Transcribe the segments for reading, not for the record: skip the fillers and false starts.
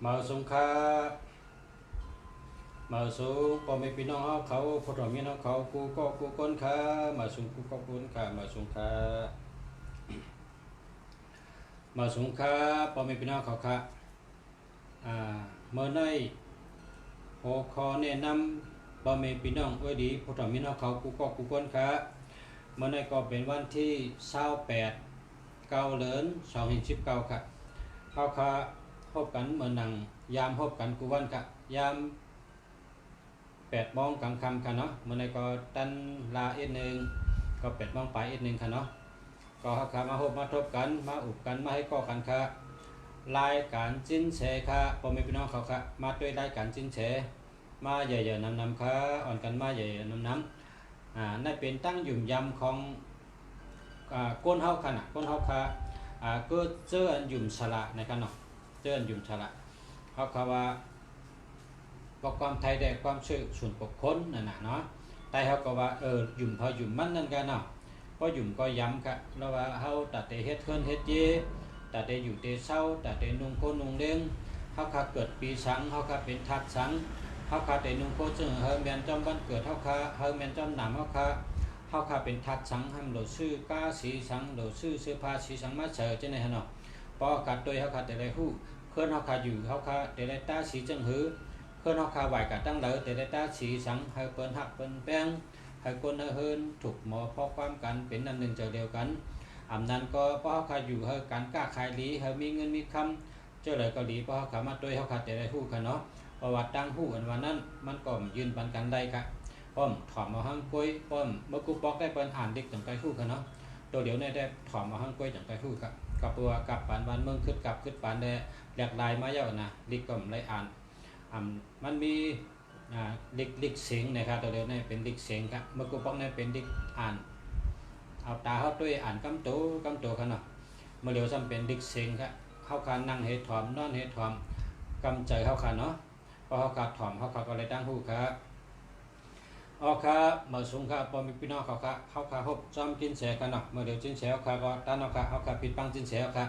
มาสงค่ามาสูงพอไม่พี่น้องเขาพอถอมีน้องเขากูก็กูก้นค่ามาสูงกูก็ก้นค่ามาสูงค่ามาสูงค่าพอไม่พี่น้องเขาค่ะเมื่อในหัวข้อแนะนำพอไม่พี่น้องไว้ดีพอถอมีน้องเขากูก็กูก้นค่าเมื่อในก็เป็นวันที่28 9 เดือน 2 19ค่ะเขาค่ะพบกันเมื่อนังยามพบกันกูวันค่ะยาม8 โมงกลางค่ำค่ะเนาะเมื่อในก็ตันลา1ก็8 โมงไป1ค่ะเนาะก็เขาค่ะมาพบมาทบกันมาอุบกันมาให้ก่อกันค่ะรายการจิ้นแฉค่ะพ่อแม่พี่น้องเขาค่ะมาด้วยรายการจิ้นแฉมาใหญ่ๆนำค่ะอ่อนกันมาใหญ่ๆนำนั่นเป็นตั้งยุ่มยำของก้นเฮาค่ะนะก้นเฮาค่ะก็เจออันยุ่มฉละนะครับเนาะเจออันยุ่มฉละเขาค่ะว่าประกอบไทยได้ความชื่อส่วนปกคลนั่นน่ะเนาะแต่เขาก็ว่ายุ่มพอยุ่มมันนั่นกันเนาะพอยุ่มก็ย้ำค่ะแล้วว่าเฮาตัดแต่เฮ็ดเคลื่อนเฮ็ดเยตัดแต่อยู่แต่เศร้าตัดแต่นุ่งโคนุ่งเลี้ยงเฮาค่ะเกิดปีสังเฮาค่ะเป็นทัดสังเฮาค่ะแต่นุ่งโคจึงเฮาแม่นจอมบ้านเกิดเฮาค่ะเฮาแม่นจอมหนามเฮาค่ะเป็นทัดสังห้ำโหลชื่อก้าสีสังโหลชื่อเสื้อผ้าสีสังมาเฉยจังได๋ฮะเนาะพอกัดโดยเฮาค่ะแต่ได้ฮู้เพิ่นเฮาค่ะอยู่เฮาค่ะแต่ได้ตาสีจังหือเพิ่นเฮาค่ะไหวกะตั้งเลยแต่ได้ตาสีสังให้เพิ่นฮักเพิ่นแป้งให้คนเฮินถูกหมอพอความกันเป็นอันหนึ่งใจเดียวกันอำนั้นก็พอเฮาค่ะอยู่เฮาการค้าขายหลีเฮามีเงินมีคำเจ้าเลยก็หลีพอเฮาค่ะมาโดยเฮาค่ะแต่ได้ฮู้ค่ะเนาะประวัติตั้งฮู้อันว่านั้นมันก็ยืนปันกันได้ค่ะป้อมถอมมาหังกล้วยป้อมเมื่อกูปอกได้เปิ้นอ่านเด็กจังไกฮู้ค่ะเนาะตัวเดี๋ยวนี้ได้ถอมมาหังกล้วยจังไกฮู้ค่ะกับตัวกับปานบ้านเมืองขึ้นกับขึ้นปานได้แหลกลายมาเยอะนะลิกก็ไม่อ่านมันมีลิกเสียงนะครับตัวเดียวนี่เป็นลิกเสียงครับเมื่อกูปอกนี่เป็นลิกอ่านเอาตาเฮาด้วยอ่านกำโตค่ะเนาะเมื่อเดี๋ยวซ้ำเป็นลิกเสียงครับเฮาคานั่งเฮ็ดถอมนอนเฮ็ดถอมกำใจเฮาค่ะเนาะพอเฮาคาถอมเฮาคาก็เลยตั้งฮู้ครับครับมาสูงค่ะพอมีพี่น้องเขาค่ะเขาค่ะฮบจอมกินแฉกันเนาะเมื่อเดี๋ยวจินแฉค่ะก็ตั้นเอาค่ะเขาค่ะปิดปังจินแฉค่ะ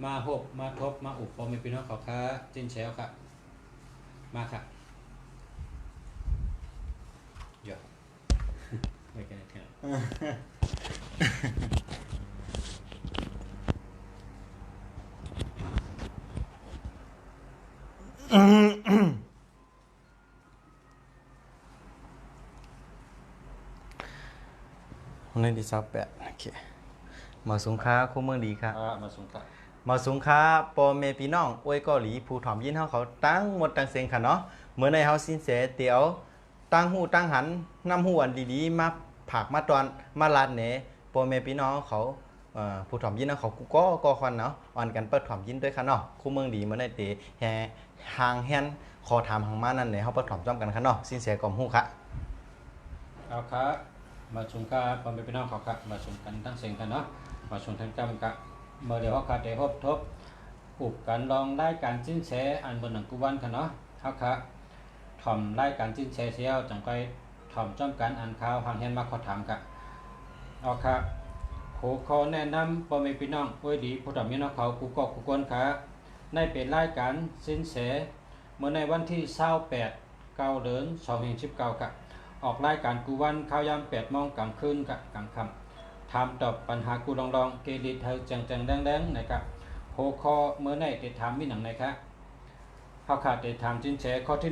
มาฮบมาทบมาอุบพอมีพี่น้องเขาค่ะจินแฉค่ะมาค่ะเยอะไม่กันแค่ในที่28โอเคมาสงค้าคู่เมืองดีครับมาสูงค่ะมาสงค้าปอเมพี่น้องอวยเกาหลีผู้ถ่อมยินเฮาเขาตั้งหมดตั้งเสียงค่ะเนาะเมื่อในเฮาสินเสเตียวตั้งหูตั้งหันนำหูอันดีๆมาผักมาตอนมาลาดเนปอเมพี่น้องเขาผู้ถ่อมยินเฮาเขาก็ควันเนาะอ่อนกันเปิดถ่อมยินด้วยค่ะเนาะคู่เมืองดีเมื่อในเตแฮหางแฮนขอถามหางมานั่นเนี่ยเฮาเปิดถ่อมจ้อมกันค่ะเนาะสินเสกอมฮู้ค่ะครับมาชมกันพอมีพี่น้องเขาค่ะมาชมกันตั้งเสียงกันเนาะมาชมทั้งกรรมกะเมื่อเดี๋ยวเขาค่ะเดี๋ยวพบทบอุบกันลองได้การจิ้นแชอันบนหนังกุวันค่ะเนาะเขาค่ะถ่อมได้การจิ้นแชเสียวจังไปถ่อมจ้อมกันอ่านข่าวหางเฮียนมาขอถามกะค่ะขอแนะนำพอมีพี่น้องอวยดีผู้ถ่อมพี่น้องเขากูก็กูกวนค่ะในเป็นรายการจิ้นแชเมื่อในวันที่28 9 เดือน 2 19กะออกรายการกูวันข่าวยาม8 โมงกลางคืนกับกลางค่ำถามตอบปัญหากูลองเกลิดเธอจังแดงนะครับหัวข้อเมื่อไหร่ติดถามมีหนังไหนครับเขาขาดติดถามจินแฉข้อที่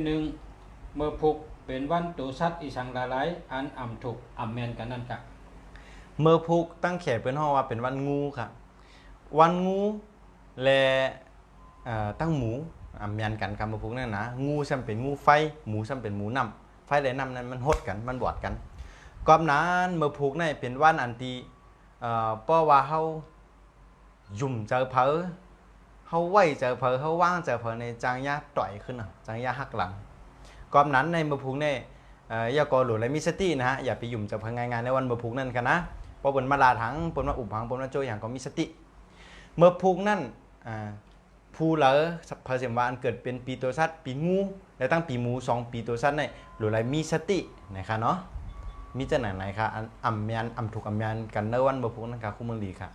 1เมื่อพุกเป็นวันตูสัตอีสังลาไลอันอ่ำถูกอ่ำแมนกันนั่นครับเมื่อพุกตั้งแขกเป็นห้องว่าเป็นวันงูค่ะวันงูและตั้งหมูแมนกันกับเมื่อพุกนั่นนะงูซ้ำเป็นงูไฟหมูซ้ำเป็นหมูน้ำไฟและน้ำนั้นมันหดกันมันบอดกันก่อนนั้นเมื่อพุกนี่เป็นวันอันตีเพราะว่าเขายุ่มเจอเพอเขาไหวเจอเพอเขาว่างเจอเพอในจางยาต่อยขึ้นจางยาหักหลังก่อนนั้นในเมื่อพุกนี่อย่ากอหลุดและมีสตินะฮะอย่าไปยุ่มเจอเพองานในวันเมื่อพุกนั่นกันนะเพราะบนมาลาถังบนมาอุบหังบนมาโจอย่างก็มีสติเมื่อพุกนั่นผู้เหลือเพอเสียมวานเกิดเป็นปีตัวสัตว์ปีงูและตั้งปีหมู2 ปีตัวสัตว์ในหลุดและมีสตินะคะเนาะมีจะไหนคะอ่ำแมนอ่ำถูกอ่ำแมนกันในวันเมื่อพุกนั่นค่ะคู่เมืองดีค่ะ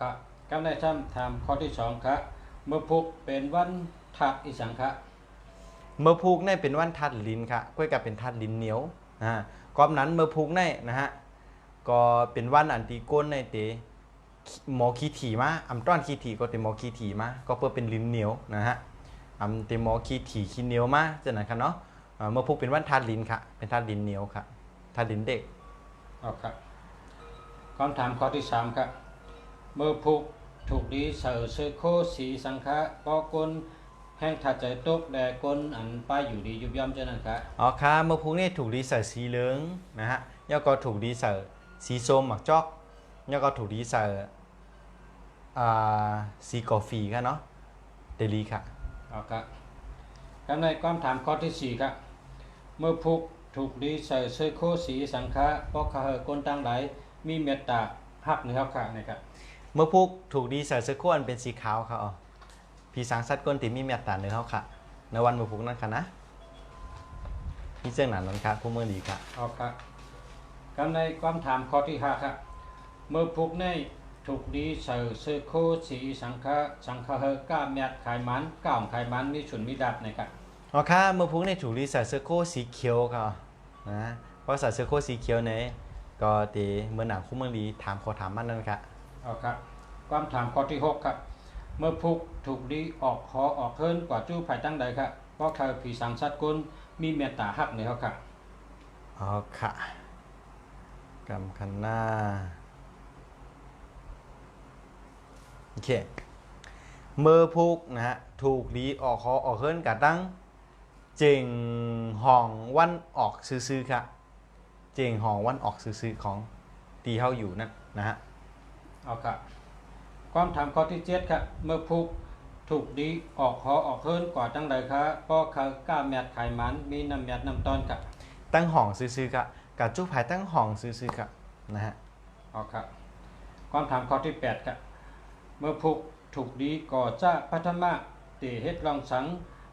ครับกำได้ทำข้อที่2ครับเมื่อพุกเป็นวัน ธาตุอีสังคะ เมื่อพูกในเป็นวันธาตุลิ้นค่ะก้อยกับเป็นธาตุลิ้นเหนียวกอบนั้นเมื่อพูกในนะฮะก็เป็นวันอันตีก้นในเตหมอขี้ถี่มาอำต้อนขี้ถี่ก็เตหมอขี้ถี่มาก็เพื่อเป็นลิ้นเหนียวนะฮะอำเตหมอขี้ถี่ขี้เหนียวมาจะไหนครับเนาะเมื่อพูกเป็นวันธาตุลิ้นค่ะเป็นธาตุลิ้นเหนียวค่ะธาตุลิ้นเด็กเอาครับคำถามข้อที่3ครับเมื่อผูกถูกดีเสือเสือโคสีสังคะก็กลแห้งถัดใจตกแดกลอันป้ายอยู่ดียุบย่อมเจ้านั่นครับอ๋อค่ะเมื่อพูกนี่ถูกดีใส่สีเหลืองนะฮะย่อก็ถูกดีใส่สีส้มหมักจอกย่อก็ถูกดีใส่สีกาแฟค่ะเนาะเดลีค่ะเอาครับกันในคำถามข้อที่4ครับเมื่อผูกถูกดีเสือเสือโคสีสังคะก็ขะเหกลตั้งหลายมีเมตตาหักนะครับค่ะนะครับ เมื่อพูกถูกดีใส่เสื้อข้วนเป็นสีขาวค่ะอ๋อพี่สังสัตว์ก้นติมีเมียตาเนื้อเขาค่ะในวันเมื่อพูกนั่นค่ะนะนี่เจ้าหนันนันค่ะผู้เมื่อดีค่ะเอาครับกันในคำถามข้อที่5ครับเมื่อผูกในถูกดีเสือเสือโคสีสังฆะเหก้าเมียดไขมันก้าวไขมันมีฉุนมีดับนะครับ อ๋อค่ะเมื่อพูกในถูกดีใส่เสื้อโคสีเขียวค่ะนะเพราะใส่เสื้อโคสีเขียวเนี่ยก็ตีเมื่อหนังคู่เมื่อดีถามขอถามมันนั่นค่ะเอาครับความถามข้อที่6ครับเมื่อพุกถูกดีออกคอออกเฮิรนกว่าจู้ภายตั้งใดครับเพราะเธอผีสังสัตว์กุลมีเมตตาหักในเขาครับอ๋อค่ะกำคันหน้าโอเคเมื่อพูกนะฮะถูกดีออกคอออกเฮิรนกะตั้งเจิงห้องวันออกซื้อๆค่ะเจิงห้องวันออกซื้อๆของตีเฮาอยู่นั่นนะฮะเอาครับความถามข้อที่7ครับเมื่อพุกถูกดีออกคอออกเฮิรนกว่าตั้งใดครับเพราะเขาก้าเมตรไขมันมีน้ำเมตรน้ำตอนครับตั้งห้องซื้อๆค่ะกับจู้ภายตั้งห้องซื้อๆค่ะนะฮะเอาครับความถามข้อที่8ครับเมื่อพุกถูกดีก่อจ้าพัฒมาตีเฮ็ดรองสัง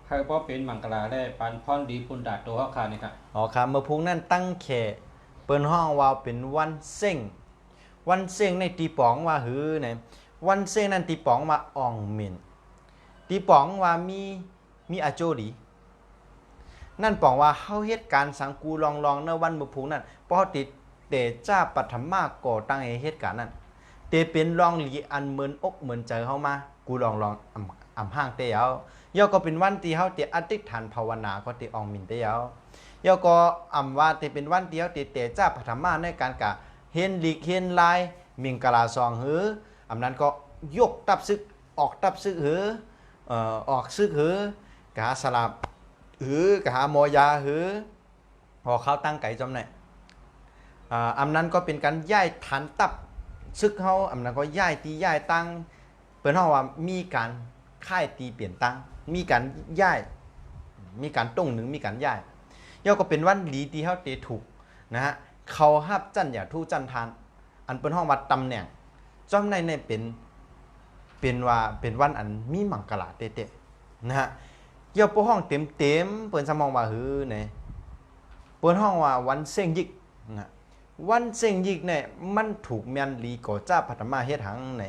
ใครบ่เป็นมังกราแร่ปันพรดีปุนดาตัวเฮาขานี่ครับอ๋อครับเมื่อพูกนั่นตั้งแข่เปิ้นห้องว่าเป็นวันเซ็งวันเซ็งในตีป๋องว่าหือไหนวันเซ็งนั่นตีป๋องว่าอ่องเหม็นตีป๋องว่ามีอาโจดีนั่นป๋องว่าเฮาเฮ็ดการสังกูลองในวันเมื่อพูกนั่นเพราะติดเตจ้าปัทมาก่อตั้งให้เหตุการณ์นั้นเตเป็นลองหลีอันเหมือนอกเหมือนใจเฮามากูลองอำห้างเตยาวย่อก็เป็นวันที่เฮาเตอธิษฐานภาวนาก็เตอ่องหมิ่นเตยาวย่อก็อำว่าเตเป็นวันที่เฮาเตจ้าปัทมาในการกะเห็นหลีกเห็นลายมิงกะลาซองหืออำนั้นก็ยกตับซึกออกตับซึกหือออกซึกหือกะสลับหือกะหาโมยาหือพอเข้าตั้งไก่จอมไหนอำนั้นก็เป็นการย้ายฐานตับซึกเฮาอำนั้นก็ย้ายตีย้ายตั้งเปิ้นเฮาว่ามีการค่ายตีเปลี่ยนตั้งมีการย้ายมีการต้งหนึ่งมีการย้ายย่อก็เป็นวันดีที่เฮาเตถูกนะฮะเขาฮับจันอย่าทู่จันทานอันเปิ้นเฮาว่าตำแหน่งจอมในเป็นว่าเป็นวันอันมีมังกลาเตะๆนะฮะย่อปห้องเต็มเปิ้นสมองว่าหือไหนเปิ้นห้องว่าวันเซ็งยิกนะวันเซ็งยิกเนี่ยมันถูกแมนลีก่อจ้าปัทมาเฮ็ดหังไหน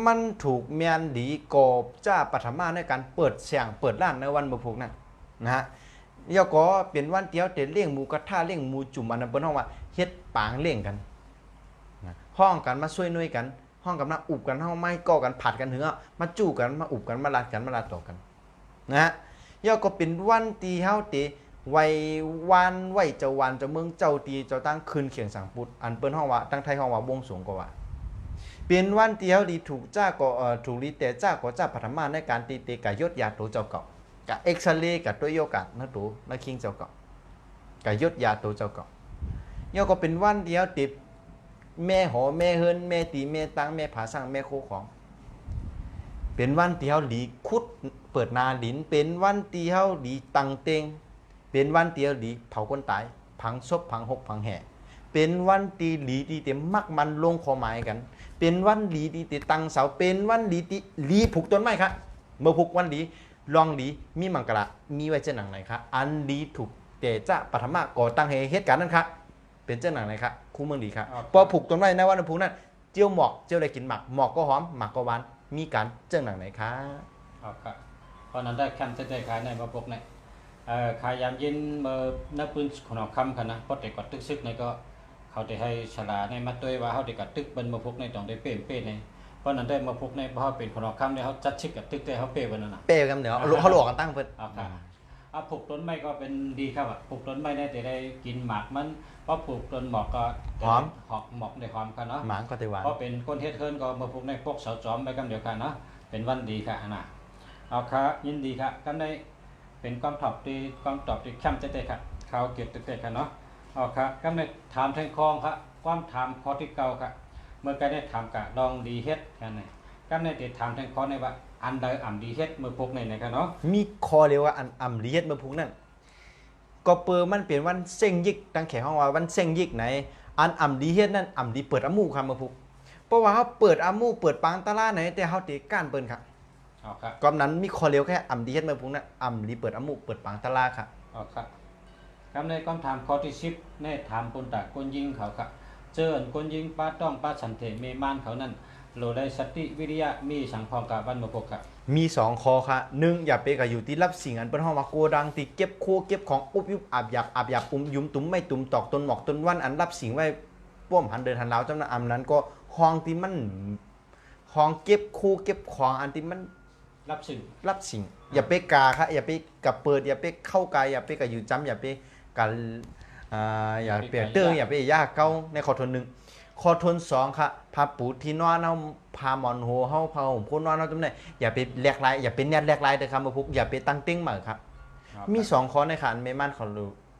มันถูกแมนลีก่อจ้าปัทมาในการเปิดเสียงเปิดร้านในวันบ่พกนั่นนะฮะย่อก็เป็นวันเดียวแต่เลี้ยงหมูกระทะเลี้ยงหมูจุ่มอันนั้นเปิ้นห้องว่าเฮ็ดปางเลี้ยงกันห้องกันมาช่วยหน่วยกันห้องกันมาอุบกันเฮาไม้ก่อกันผัดกันเหือมาจู้กันมาอุบกันมาลาดกันมาลาดต่อกันนะฮะย่อก็เป็นวันที่เฮาเตไว้วันไว้เจ้าวันเจ้าเมืองเจ้าตีเจ้าตั้งคืนเขียงสังปุตอันเปิ้นห้องว่าตั้งไทยห้องว่าบวงสรวงก็ว่าเป็นวันที่เฮาดีถูกจ้าก็ถูกลีแต่จ้าก็จ้าปฐมาในการตีเตกะยศยาโตเจ้าเก่ากะเอ็กซเรย์กะตัวโยกะนะตูนะคิงเจ้าเก่ากะยศยาโตเจ้าเก่าย่อก็เป็นวันที่เฮาติแม่หอแม่เฮินแม่ตีแม่ตังแม่ผาสร้างแม่โคของเป็นวันที่เฮาดีคุดเปิดนาดินเป็นวันที่เฮาดีตังเตงเป็นวันที่เฮาดีเผาคนตายพังศพพังหกพังแห่เป็นวันที่หลีที่เต็มมักมันลงคอหมายกันเป็นวันหลีที่ตังเสาเป็นวันหลีที่หลีผูกต้นไม้ครับเมื่อผูกวันหลีลองหลีมีมังกรมีไว้เจ้าหนังไหนครับอันหลีถูกแต่จะปฐมะก่อตั้งเหตุการณ์นั้นครับเป็นเจ้าหนังไหนครับคู่เมืองดีครับพอผูกต้นไม้ในวันผูกนั้นเจียวหมอกเจียวได้กินหมักหมอกก็หอมหมักก็หวานมีการเจ้าหนังไหนครับครับ เพราะนั้นได้แคมเตๆขายในมาพกในขายยามเย็นเมื่อนับปืนขนมคำกันนะเพราะแต่กอดตึกซึกในก็เขาได้ให้ฉลาในมาตัวว่าเขาได้กอดตึกบนมาพกในต้องได้เป้ในเพราะนั้นได้มาพกในเพราะเป็นขนมคำเนี่ยเขาจัดชิกกับตึกได้เขาเป้บนนั่นนะ เป้กันเดี๋ยวเขาหลอกกันตั้งเพิ่น ปลูกต้นไม้ก็เป็นดีครับปลูกต้นไม้ได้แต่ได้กินหมากมันเพราะปลูกต้นหมอกก็หอมหมอกได้หอมกันเนาะ หมางก็ได้หวาน เพราะเป็นคนเฮ็ดเฮิรนก็มาปลูกในพวกเสาจอมไปกันเดียวกันเนาะเป็นวันดีค่ะนะเอาค่ะยินดีค่ะกันได้เป็นความตอบที่แคมเต้ๆค่ะข่าวเกี่ยวกับเต้ๆค่ะเนาะเอาค่ะกันได้ถามแทงคองค่ะความถามข้อที่เก่าค่ะเมื่อกันได้ถามกะลองดีเฮ็ดกันไหนกันได้ติดถามแทงคอในว่าอันใดอ่ำดีเฮ็ดมือพกในนะครับเนาะ มีคอเรียกว่าอันอ่ำลีเฮ็ดมาพุกนั่นก็เปิดมันเปลี่ยนวันเซ็งยิกตั้งแขห้องว่าวันเซ็งยิกไหนอันอ่ำดีเฮ็ดนั่นอ่ำดีเปิดอามูครับมาพุกเพราะว่าเขาเปิดอามูเปิดปางตลาดไหนแต่เขาตีก้านเปิ้นครับ เอาครับ ก็นั้นมีคอเรียวแค่อ่ำดีเฮ็ดมาพุกนั่นอ่ำลีเปิดอามูเปิดปางตลาดครับ เอาครับครับในคำถามข้อที่10ในถามคนตะคนยิงเขาครับเจอคนยิงป้าต้องป้าสันเถเมมานเขานั่นโลได้สติวิริยะมีสังพองกับบ้านมะพกครับ มี2คอค่ะ1อย่าไปกับอยู่ที่รับสิ่งอันเป็นห้องว่าโกดังที่เก็บโคเก็บของอุบยุบอาบหยาบยุมตุ้มไม่ตุ้มตอกต้นหมอกต้นวันอันรับสิ่งไว้ป้วมหันเดินหันลาวจำนั้นอันนั้นก็ห้องที่มันห้องเก็บโคเก็บของอันที่มัน รับสื่อ รับสิ่งอย่าไปกาค่ะอย่าไปกับเปิดอย่าไปเข้ากายอย่าไปกับอยู่จำอย่าไปกันอย่าไปเตื้ออย่าไปย่าเก้าในข้อทน1ข้อทน2ค่ะพาปูที่นอนเฮาพาหมอนโหเฮาพาห่มโคนนอนเฮาจำได้อย่าไปแลกลายอย่าไปแนดแลกลายเด้อครับบ่พุกอย่าไปตั้งติ้งเหมือครับมี2ข้อในขันเมมันเขา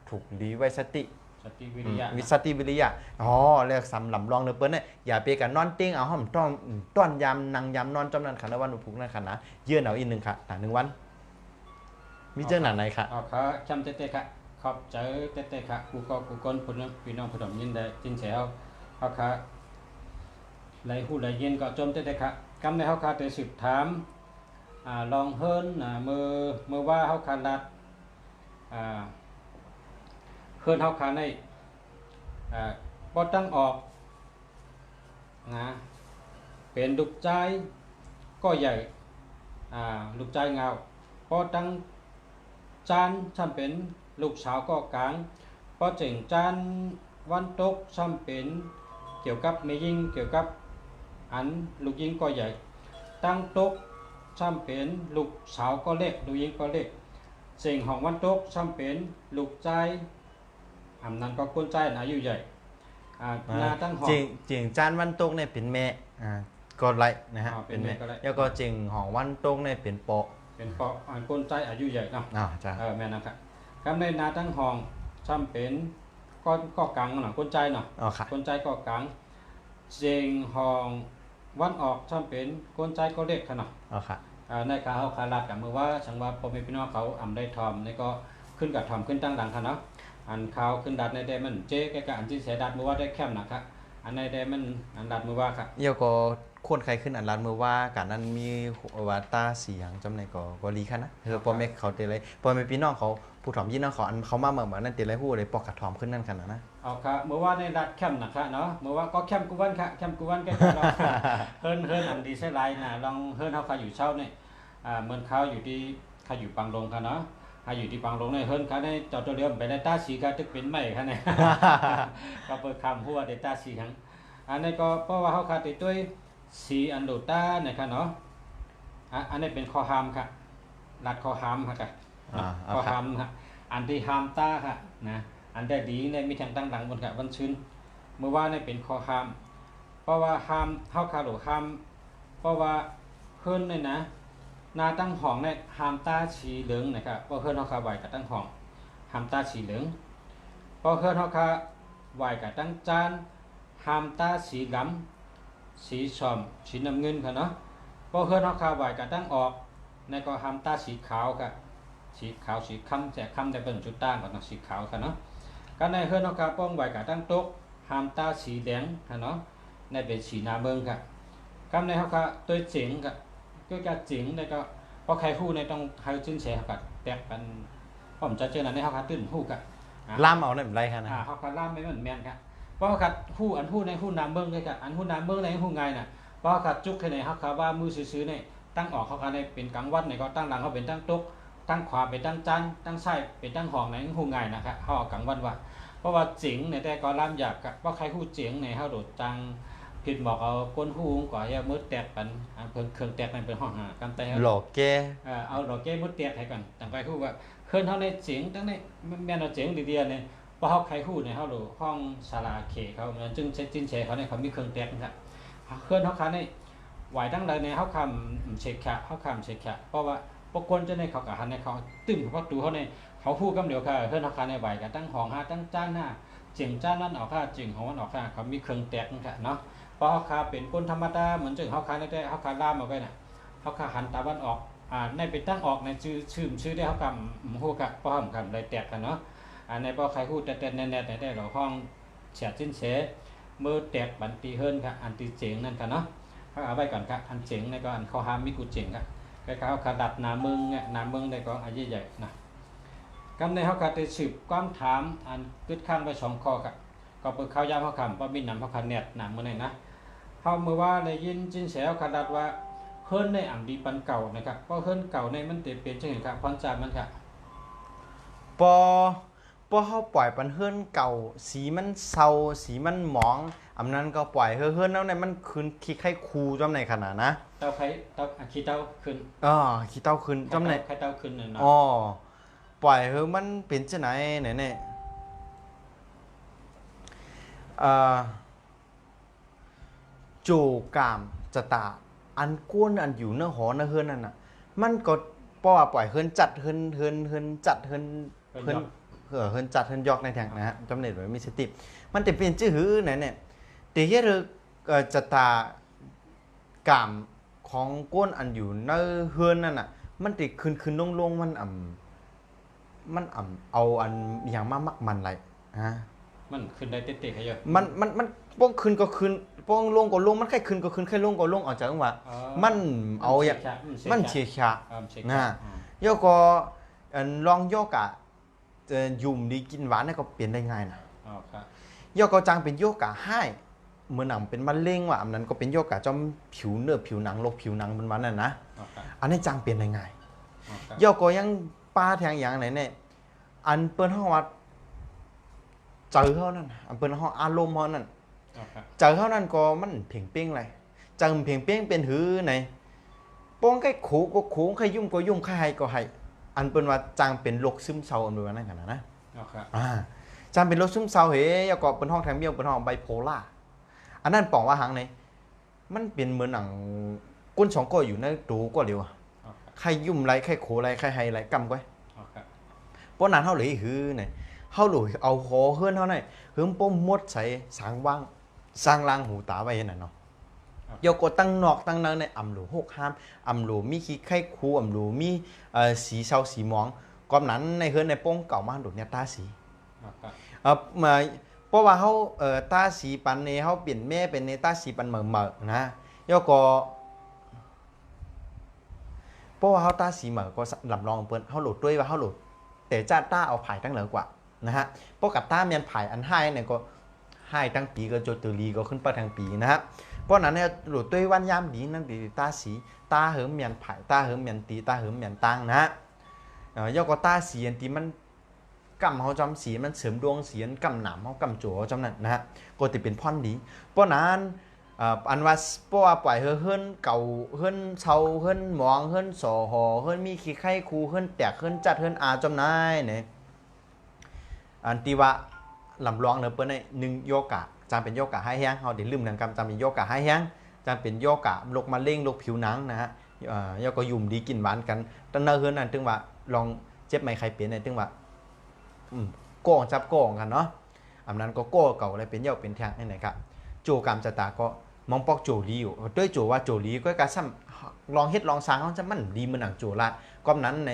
ถูกดีไว้สติ สติวิริยะ วิสติวิริยะอ๋อแล้วสำลำลองเด้อเปิ้นเนี่ยอย่าไปกันนอนติ้งเอาห้อมต้อนยามนั่งยามนอนจำนั้นคันวันบ่พุกนั่นคันนะเยื่อเอาอีก1ค่ะต่าง1วันมีเจ้าหน้าไหนค่ะ เอาครับจำเต้ๆครับขอบใจเต้ๆครับกูก็กูก้นพี่น้องผู้ดมยินได้จินแฉวเอาครับไหลหูไหลเย็นก็จมเต้ๆครับกำในเฮาคาแต่สืบถามลองเฮิรนมือว่าเฮาคาลัดเฮิรนเฮาคาในบ่ตั้งออกนะเป็นลูกใจก็ใหญ่ลูกใจเงาพอตั้งจานซ้ำเป็นลูกสาวก็กลางพอเจ๋งจานวันตกซ้ำเป็นเกี่ยวกับแม่ยิงเกี่ยวกับอันลูกยิงก็ใหญ่ตั้งตกซ้ำเป็นลูกสาวก็เล็กลูกยิงก็เล็กเจ๋งของวันตกซ้ำเป็นลูกใจอำนั้นก็ก้นใจอายุใหญ่หน้าตั้งห้อง เจียงจานวันตกเนี่ยเป็นแม่ก็ไรนะฮะ เป็นแม่ก็ไร แล้วก็เจียงของวันตกเนี่ยเป็นปอ เป็นเพราะก้นใจอายุใหญ่เนาะ จ้ะ แม่นะครับครับในหน้าตั้งห้องซ้ำเป็นก็กลางเนาะก้นใจเนาะ อ๋อค่ะ ก้นใจก็กลางเจียงห้องวันออกซ้ำเป็นก้นใจก็เล็กขนาด อ๋อค่ะ ในขาเขาขาลัดกับมือว่าสังว่าพอมีพี่น้องเขาอ่ำได้ทอมนี่ก็ขึ้นกับทอมขึ้นตั้งหลังค่ะเนาะอันเขาขึ้นดัดในได้มันเจ๊แกอันที่เสียดัดมือว่าได้แคมนะครับอันในได้มันอันดัดมือว่าค่ะ เดี๋ยวก็คนใครขึ้นอันรันมือว่าการนั้นมีว่าตาเสียงจำในก็รีค่ะนะพ่อแม่เขาเตเลยพ่อแม่พี่น้องเขาผู้ถ่อมยี่น้องเขาอันเขามาเหมือนนั่นเตเลยฮู้เลยปอกกระถ่อมขึ้นนั่นกันนะ เอาค่ะมือว่าในดัดแคมนะคะเนาะมือว่าก็แคมกุวันค่ะแคมกุวันแกลองเฮิรนอันดีใช่ไรนะลองเฮิรนเขาขาอยู่เช่าเนี่ยเหมือนเขาอยู่ที่เขาอยู่ปังลงค่ะเนาะอยู่ที่ปังลงเนี่ยเฮิรนเขาในจอดตัวเรือไปในตาสีค่ะตึกเป็นใหม่ค่ะเนี่ย ก็เปิดคำหัวเดต้าสีครั้งอันนี้ก็เพราะว่าเขาขาดติดด้วยสีอันโดต้าเนี่ยค่ะเนาะอันนี้เป็นคอหามค่ะรัดคอหามค่ะคอหามค่ะอันที่หามต้าค่ะนะอันได้ดีเนี่ยมีทางตั้งหลังบนค่ะวันชื้นเมื่อว่าเนี่ยเป็นคอหามเพราะว่าหามเขาขาดหรือหามเพราะว่าเพิ่นเนี่ยนะนาตั้งห้องเนี่ยหามต้าสีเหลืองนะครับเพราะเพิ่นเขาขาไหวกับตั้งห้องหามต้าสีเหลืองเพราะเพิ่นเขาขาไหวกับตั้งจานหามตาสีดำสีส้มสีน้ำเงินค่ะเนาะพอเฮือนเฮาคาไหวกับตั้งออกในก็หามตาสีขาวค่ะสีขาวสีค้ำแต่ค้ำได้เป็นจุดต่างกับเนาะสีขาวค่ะเนาะก็ในเฮือนเฮาคาป้องไหวกับตั้งตกหามตาสีแดงค่ะเนาะในเป็นสีนาเมืองค่ะกำในเฮาคาตัวเจ๋งค่ะก็จะเจ๋งในก็พอใครฮู้ในต้องให้ชื่นแชร์ค่ะแตกกันผมจะเจอนั้นในเฮาคาตื่นฮู้ค่ะ ล่ามเอานั่นไรค่ะนะ เฮาคาล่ามไม่เหมือนแม่นค่ะเพราะขัดผู้อันผู้ในผู้นำเบิ้งเลยค่ะอันผู้นำเบิ้งในผู้ไงน่ะเพราะขัดจุกแค่ไหนฮักขาว่ามือซื้อๆเนี่ย ตั้งออกเขาในเป็นกลางวันเนี่ยก็ตั้งหลังเขาเป็นตั้งตุกตั้งขวาเป็นตั้งจันตั้งซ้ายเป็นตั้งห้องไหนหูง่ายนะครับเขาเอากลางวันว่าเพราะว่าเจ๋งในแต่ก็ล่ามอยากว่าใครหูเจ๋งในเขาโดดตังผิดบอกเอาก้นหูก่อนอย่ามืดแตกกันเพิ่งเครื่องแตกนั่นเป็นห้องหากำไต หลอกแก เอาดอกแก้มืดแตกให้กันต่างไปหูว่าเคลื่อนเท่าในเจ๋งตั้งในแม่นเอาเจ๋งดีๆเนี่ยพอเขาใครหูในเขาโดห้องศาลาเขเขาจึงจิ้นเฉเขาเนี่ยเขามีเครื่องแตกนะครับเคลื่อนเขาในไหวตั้งใดในเขาคำเช็คแค่เขาคำเช็คแค่เพราะว่าปกวนจะในเขากับหันในเขาตึ้มเขาตูเขาในเขาพูดกำเดียวค่ะเพื่อนเขาในไหวกันตั้งห้องห้าตั้งจ้านหน้าเจียงจ้านนั่นออกค่าเจียงของมันออกค่าเขามีเครื่องแตกนะครับเนาะเพราะเขาคาเป็นคนธรรมดาเหมือนจึงเขาคาในแต่เขาคาล่ามเอาไปน่ะเขาคาหันตาวันออกในเป็นตั้งออกในชื่อได้เขาคำหูกะเพราะคำเลยแตกกันเนาะในพอใครพูดแต่แน่ๆแต่เราห้องเฉียดจิ้นเฉมือแตกบันตีเฮิรนค่ะอันตีเจียงนั่นกันเนาะเขาเอาไว้ก่อนครับอันเจ๋งในก็อันเขาหามมีกูเจ๋งครับใครเขาขาดัดหนามึงเนี่ยหนามึงได้ก็อันใหญ่ๆนะกำในเขาขาดได้สืบความถามอันกึดข้างไป2 ข้อครับก็เปิดข้าวยามเขาคำว่ามีหนำเขาขาดเน็ตหนำมือไหนนะเขาเมื่อว่าได้ยินจินเสียขาดัดว่าเฮิรนในอ่ำดีปันเก่านะครับเพราะเฮิรนเก่าในมันเปลี่ยนจะเห็นครับพรจามันครับปอเฮาปล่อยปันเฮือนเก่าสีมันเศร้าสีมันหมองอำนั้นก็ปล่อยเฮือนแล้วในมันคืนขี้ไข่คูจำในขนาดนะเต้าไข่เต้าขี้เต้าขึ้นขี้เต้าคืนจำในไข่เต้าขึ้นเนาะปล่อยเฮือมันเป็นจังไหนเนี่ยโจกามจะตาอันก้นอันอยู่เนื้อหอเนื้อเฮือนนั่นน่ะมันก็เพราะว่าปล่อยเฮือนจัดเฮือนจัดเฮือนจัดเฮือนยอกในแทงนะฮะจำเน็ตไว้มีสติมันจะเป็นชื่อหือไหนเนี่ยแต่เฮอจะตากามของก้นอันอยู่เนื้อเฮือนนั่นน่ะมันติคืนลงมันเอาอันอย่างมากมันไรฮะมันขึ้นได้เตะๆให้เยอะมันป้องคืนก็คืนป้องลงก็ลงมันแค่คืนก็คืนแค่ลงก็ลงออกจากจังหวะมันเอาอย่างมันเฉียชานะโยก็ลองโยกะจะยุ่มดีกินหวานนี่ก็เปลี่ยนได้ง่ายนะโยก็จังเป็นโยกะให้เมื่อหนังเป็นมะเร็งว่ะอันนั้นก็เป็นโยกะจอมผิวเนื้อผิวหนังโรคผิวหนังเป็นวันนั้นนะอันนี้จังเปลี่ยนได้ง่ายโยก็ยังป้าแทงอย่างไหนเนี่ยอันเปิ้นห้องวัดเจอเขานั่นอันเป็นห้องอารมณ์เขานั่นเจอเขานั่นก็มันเพียงเป้งไรจังเพียงเป้งเป็นหือไหนป้องใครขู่ก็ขู่ใครยุ่งก็ยุ่งใครให้ก็ให้อันเป็นว่าจังเป็นโรคซึมเศร้าอันเป็นว่านั่นขนาดนะจังเป็นโรคซึมเศร้าเฮ้ยก็เป็นห้องแถมเบี้ยวเป็นห้องไบโพล่าอันนั้นปองว่าหางไหนมันเป็นเหมือนหนังก้น2 ก้อยอยู่ในตูก็เดียวใครยุ่มไรใครขู่ไรใครให้ไรกำก้อยเพราะนั้นเขาเลยหือไหนเขาหลุยเอาคอเฮือนเขาหน่อยเฮือนป้มมดใส่สางว่างสร้างรางหูตาไว้เห็นน่ะเนาะโยกตั้งนอกตั้งนั้นในอ่ำหลูหกห้ามอ่ำหลูมีขี้ไข่คูอ่ำหลูมีสีเศร้าสีมองก่อนนั้นในเฮือนในโป้งเก่ามาดูเนี่ยตาสีมาเพราะว่าเขาตาสีปันในเขาเปลี่ยนแม่เป็นในตาสีปันเหม่อนะโยก็เพราะว่าเขาตาสีเหม่อก็ลำลองเปิ้นเขาหลุดด้วยว่าเขาหลุดแต่จ้าต้าเอาผ่ายตั้งเหลือกว่านะฮะเพราะกับต้าเมียนผ่ายอันให้เนี่ยก็ให้ตั้งปีก็โจตุลีก็ขึ้นไปทางปีนะฮะเพราะนั้นเนี่ยหลุดด้วยวันยามดีนั่นดีตาสีตาเหิมเมียนผ่ายตาเหิมเมียนตีตาเหิมเมียนตังนะฮะย่อก็ตาสีอันที่มันกำเขาจำสีมันเสริมดวงสีอันกำหนามเขากำจั่วจำนั่นนะฮะก็ติเป็นพ่อนดีเพราะนั้นอันว่าเพราะว่าปล่อยเฮิรนเก่าเฮิรนเชาเฮิรนหมองเฮิรนสอหอเฮิรนมีขี้ไข่คูเฮิรนแตกเฮิรนจัดเฮิรนอาจำนายเนี่ยอันที่ว่าลำลองเนเปิ้ลใน1 โยกะจำเป็นโยกะให้แห้งเขาเดี๋ยวลืมหนังกรรมจำเป็นโยกะให้แห้งจำเป็นโยกะโรคมะเร็งโรคผิวหนังนะฮะโยก็ยุ่มดีกินหวานกันตั้งเฮือนนั่นถึงว่าลองเจ็บไม่ใครเปลี่ยนในถึงว่าโก้จับโก้กันเนาะอันนั้นก็โก้เก่าอะไรเป็นเยาเป็นแทงนี่ไหนครับโจกรรมจะตาก็มองปอกโจลีอยู่ด้วยโจว่าโจลีก็การซ้ำลองเฮ็ดลองสร้างเขาจะมันดีเหมือนหนังโจละก้อมนั้นใน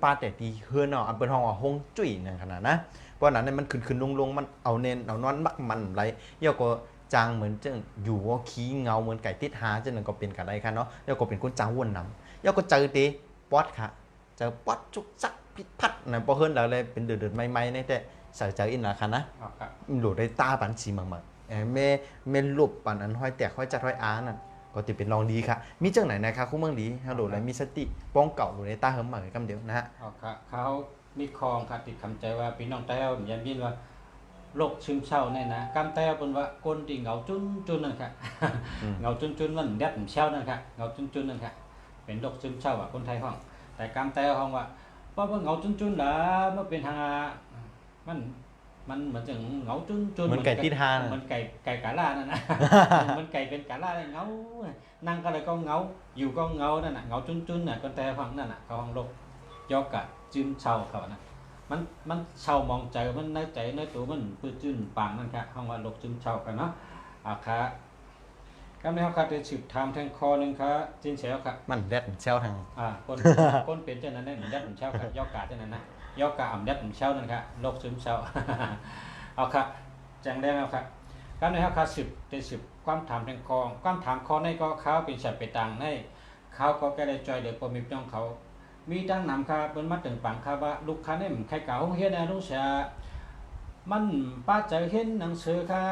ปลาแต่ตีเฮือนเนาะอันเป็นห้องว่าฮงจุ้ยนั่นขนาดนะเพราะนั้นมันขึ้นลงมันเอาเน้นเอานอนมักมันไรเยาก็จางเหมือนจะอยู่ว่าขี้เงาเหมือนไก่ติดหาจังนั้นก็เป็นกันได้ค่ะเนาะเยาก็เป็นคนจางวนน้ำเยาก็เจอตีป๊อดค่ะเจอป๊อดจุกซักพิษพัดนะพอเฮิรนแล้วเลยเป็นเดือดไม่ในแต่ใส่ใจอินละค่ะนะหลุดได้ตาปันสีมังแม่ลูบปันอันห้อยแตกห้อยจัดห้อยอานั่น ก็ติเป็นรองดีค่ะมีจังไหนนะครับคู่เมืองดีฮัลโหลและมีสติป้องเก่าหรือในตาเฮิมมากับคำเดียวนะฮะ เอาค่ะเขามีคองค่ะติดคำใจว่าพี่น้องแต้วยันยินว่าโรคซึมเศร้าเนี่ยนะกำแต้วเป็นว่าคนที่เหงาจุนนั่นค่ะ เหงาจุนมันแดดเช่านั่นค่ะเหงาจุนนั่นค่ะเป็นโรคซึมเศร้าอ่ะคนไทยห้องแต่กำแต้วห้องว่าเพราะว่าเหงาจุนล่ะมันเป็นหามันเหมือนจะเหงาจุน เหมือนไก่ที่ทาน เหมือนไก่กาล่านั่นนะ เหมือนไก่เป็นกาล่าเลยเหงานั่งก็เลยก็เหงาอยู่ก็เหงานั่นน่ะเหงาจุนน่ะคนไทยห้องนั่นน่ะเขาห้องโรคยอกกะจืมเศร้าเขานะมันเศร้ามองใจมันในใจในตัวมันปื้อจื้นปางนั่นค่ะห้องว่าโรคซึมเศร้ากันเนาะค่ะก็ในเขาค่ะจะสืบถามแทงคอหนึ่งค่ะจินเฉลค่ะ มันแดดเช่าทาง คนเป็นเจ้านั้นเนี่ยยัดผมเช่าค่ะยอกกาเจ้านั้นนะยอกกาอ่ำยัดผมเช่านั่นค่ะโรคซึมเศร้า เอาค่ะแจ้งได้แล้วค่ะการในเขาค่ะสืบความถามแทงคอความถามคอในก็เขาเป็นสัตว์ไปต่างในเขาก็แก้ได้จอยเดี๋ยวพอมีน้องเขามีตั้งนำค่ะเป็นมาถึงปังค่ะว่าลูกค้าเนี่ยใครเก่าห้องเฮียนนะลูกเสียมันป้าใจเห็นหนังสือค่ะ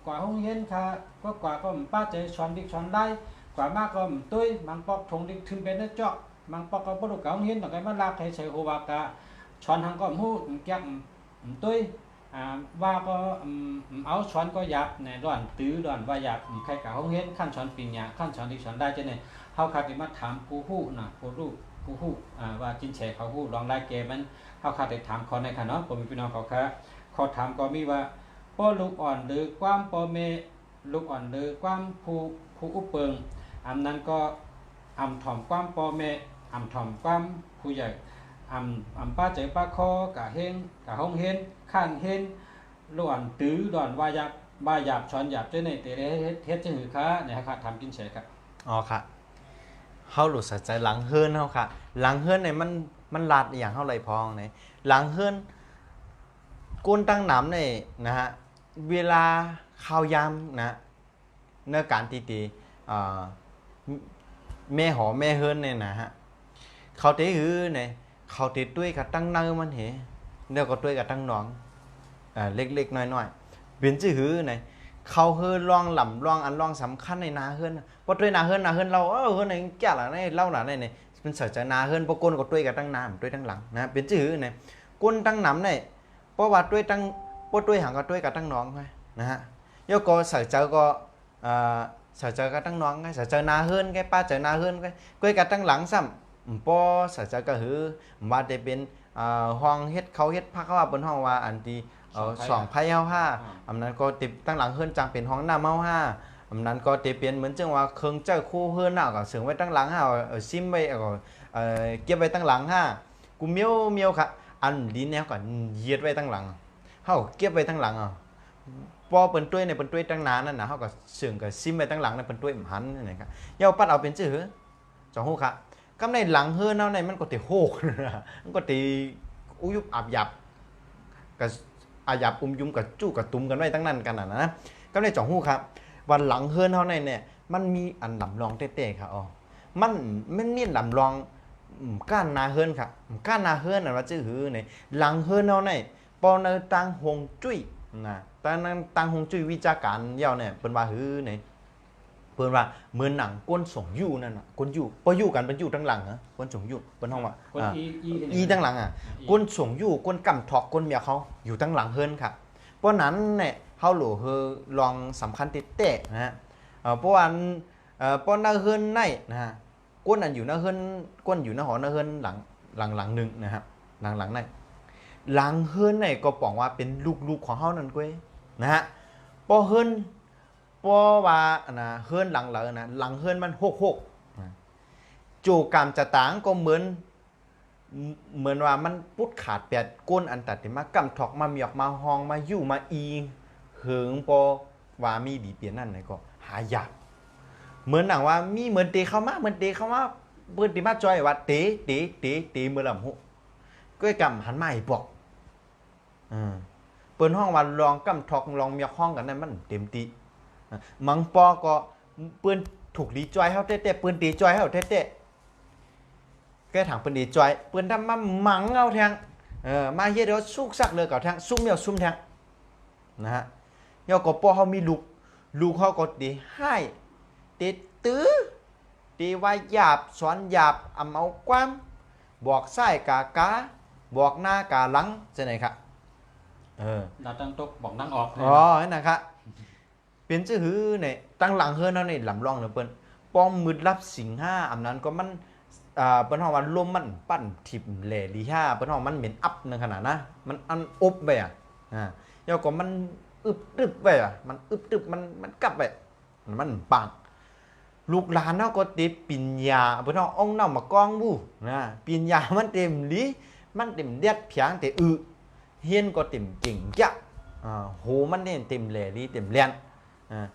กว่าห้องเฮียนค่ะก็กว่าก็ป้าใจสอนดิสอนได้กว่ามากก็ตุ้ยมังปอกทงดิถึงเป็นเจาะมังปอกก็บ่รู้เก่าห้องเฮียนต่อไปมาลากให้ใส่หัววากะช้อนทางก็หู้แก้มตุ้ยว่าก็เอาช้อนก็หยับในร้อนตื้อร้อนว่าหยับใครเก่าห้องเฮียนขั้นช้อนปีญาขั้นช้อนดิสอนได้จะเนี่ยเฮาคาดิมาถามผู้ฮู้นะผู้รู้ผู้ฮู้ว่าจินแฉเขาฮู้ลองไล่เกมมันเฮาคาได้ถามเขาในค่ะเนาะผมมีพี่น้องเขาค่ะขอถามก็มีว่าป้อลูกอ่อนหรือความป้อเมลูกอ่อนหรือความผู้อุปเปิงอันนั้นก็อำถ่อมความป้อเมอำถ่อมความผู้ใหญ่อำป้าใจป้าคอกะเฮงกะห้องเฮนข้างเฮนล้วนตื้อล้วนว่าหยาบช้อนหยาบเจ้าในเตเรเฮ็ดจังหือค่ะเนี่ยครับถามกินเฉยครับ อ๋อค่ะเฮาหลุดสัจใจหลังเฮิรนเฮาค่ะหลังเฮิรนเนี่ยมันลาดอย่างเฮาไหลพองเนี่ยหลังเฮิรนก้นตั้งหนำเนี่ยนะฮะเวลาข้าวยามนะเนื้อการตีแม่หอแม่เฮิรนเนี่ยนะฮะเขาเตะหือเนี่ยเขาเตะด้วยกับตั้งเนื้อมันเหเนื้อก็ด้วยกับตั้งน้องเล็กๆน้อยๆเป็นจื้อหือเนี่ยเขาเฮิรนลองหล่ำลองอันลองสำคัญในนาเฮิรนพอด้วยนาเฮิรนเราเฮิรนในแก่ละในเล่าละในเนี่ยเป็นสัจจะนาเฮิรนพอก้นก็ด้วยกับตั้งน้ำด้วยตั้งหลังนะเป็นจื้อหือเนี่ยก้นตั้งหนำเนี่ยเพราะว่าด้วยตั้งพอด้วยหางก็ด้วยกับตั้งน้องไงนะฮะยกก็สัจจะก็สัจจะกับตั้งน้องไงสัจจะนาเฮิรนไงป้าจะนาเฮิรนไงด้วยกับตั้งหลังซ้ำพอสัจจะก็หือว่าจะเป็นห้องเฮ็ดเขาเฮ็ดพักเขาว่าบนห้องว่าอันที่สองไพ่เฮาห้าอันนั้นก็ติดตั้งหลังเฮิรนจังเป็นห้องน้ำเฮาห้าอันนั้นก็ติเปลี่ยนเหมือนจังว่าเครื่องเจ้าคู่เฮิรนน่ะก็เสืองไว้ตั้งหลังห้าซิมไว้ก็เก็บไว้ตั้งหลังห้ากูเมียวค่ะอันดีแนวก็เหยียดไว้ตั้งหลังเฮาเก็บไว้ตั้งหลังพอเปิ้นต้วยในเปิ้นต้วยตั้งนานนั่นน่ะเฮาก็เสืองก็ซิมไว้ตั้งหลังในเปิ้นต้วยหันนั่นครับยาวปัดเอาเป็นชื่อจังฮู้ค่ะกำในหลังเฮิรนเฮาในมันก็ติโหกมันก็ติอุยุบอับยับก็อาหยับยุมกับจู้กับตุ้มกันไว้ตั้งนั้นกันนะก็ในจ่องหู้ครับวันหลังเฮิรนเท่านั้นเนี่ยมันมีอันลำลองเต้ๆครับอ๋อมันมีลำลองก้านนาเฮิรนครับก้านนาเฮิรนว่าชื่อหือเนี่ยหลังเฮิรนเท่านั้นปอในตังหงจุ้ยนะตอนนั้นตังหงจุ้ยวิจารการยาวเนี่ยเป็นว่าหือเนี่ยเพิ่นว่าเหมือนหนังก้นส่งยู่นั่นน่ะก้นยู่บ่อยู่กันเป็นยู่ทั้งหลังฮะก้นส่งยู่เพิ่นฮ้องว่าอีทั้งหลังอ่ะก้นส่งยู่ก้นกำถอกก้นเมียเขาอยู่ทั้งหลังเฮิรนครับเพราะนั้นเนี่ยเฮาหลูเฮอลองสำคัญติเตะนะฮะเพราะว่าป้อนหน้าเฮิรนในนะฮะก้นอันอยู่หน้าเฮิรนก้นอยู่หน้าหอหน้าเฮิรนหลังนึงนะครับหลังในหลังเฮิรนเนี่ยก็บอกว่าเป็นลูกของเฮานั่นก้วยนะฮะพอเฮิรนเพราะว่านะเฮิรนหลังนะหลังเฮิรนมันหกจูกรรมจะต่างก็เหมือนว่ามันปุดขาดแปดก้นอันตัดมากำถอกมาเมียกมาห้องมายู่มาอีเหิงปอว่ามีดีเปลี่ยนนั่นไหนก็หายากเหมือนหนังว่ามีเหมือนเตเข้ามาเปิดตีมาจอยว่าเตเมื่อลำหุก็กำหันมาอีบอกเปิดห้องว่าลองกำถอกลองเมียกห้องกันนั่นมันเต็มตีมังปอก็เปื้อนถูกดีจอยเฮาเต้ๆเปื้อนตีจอยเฮาเต้ๆแกถังเปื้อนดีจอยเปื้อนทำมาหมังเอาแทงมาเฮ็ดเดี๋ยวสุกซักเลยกับแทงซุ่มเมียวซุ่มแทงนะฮะยอก็ปอเฮามีลูกเฮาก็ดีให้ ติดตื้อตีว่าหยาบสอนหยาบอำเอาความบอกไส้กากาบอกหน้ากาหลังจะไหนครับดาตั้งตกบอกนั่งออก อ๋อนั่นนะครับเป็นชื่อหือเนี่ยตั้งหลังเฮือนเฮานี่ลำลองเด้อเปิ้นป้อมมืดลับสิงห้าอำนั้นก็มันเปิ้นเฮาว่าลมมันปั้นทิ่มแหล่ลีห้าเปิ้นเฮามันเหม็นอับในขนาดนะมันอันอบไปแล้วก็มันอึบตึบไปมันอึบตึบมันกลับไปมันปังลูกหลานเฮาก็ติปิญญาเพิ่นเฮาเอาน้ามากองบูนะปิญญามันเต็มลีมันเต็มเด็ดเพียงแต่เฮียนก็เต็มเก่งจ้ะโหมันเนี่ยเต็มแหล่ลีเต็มแลน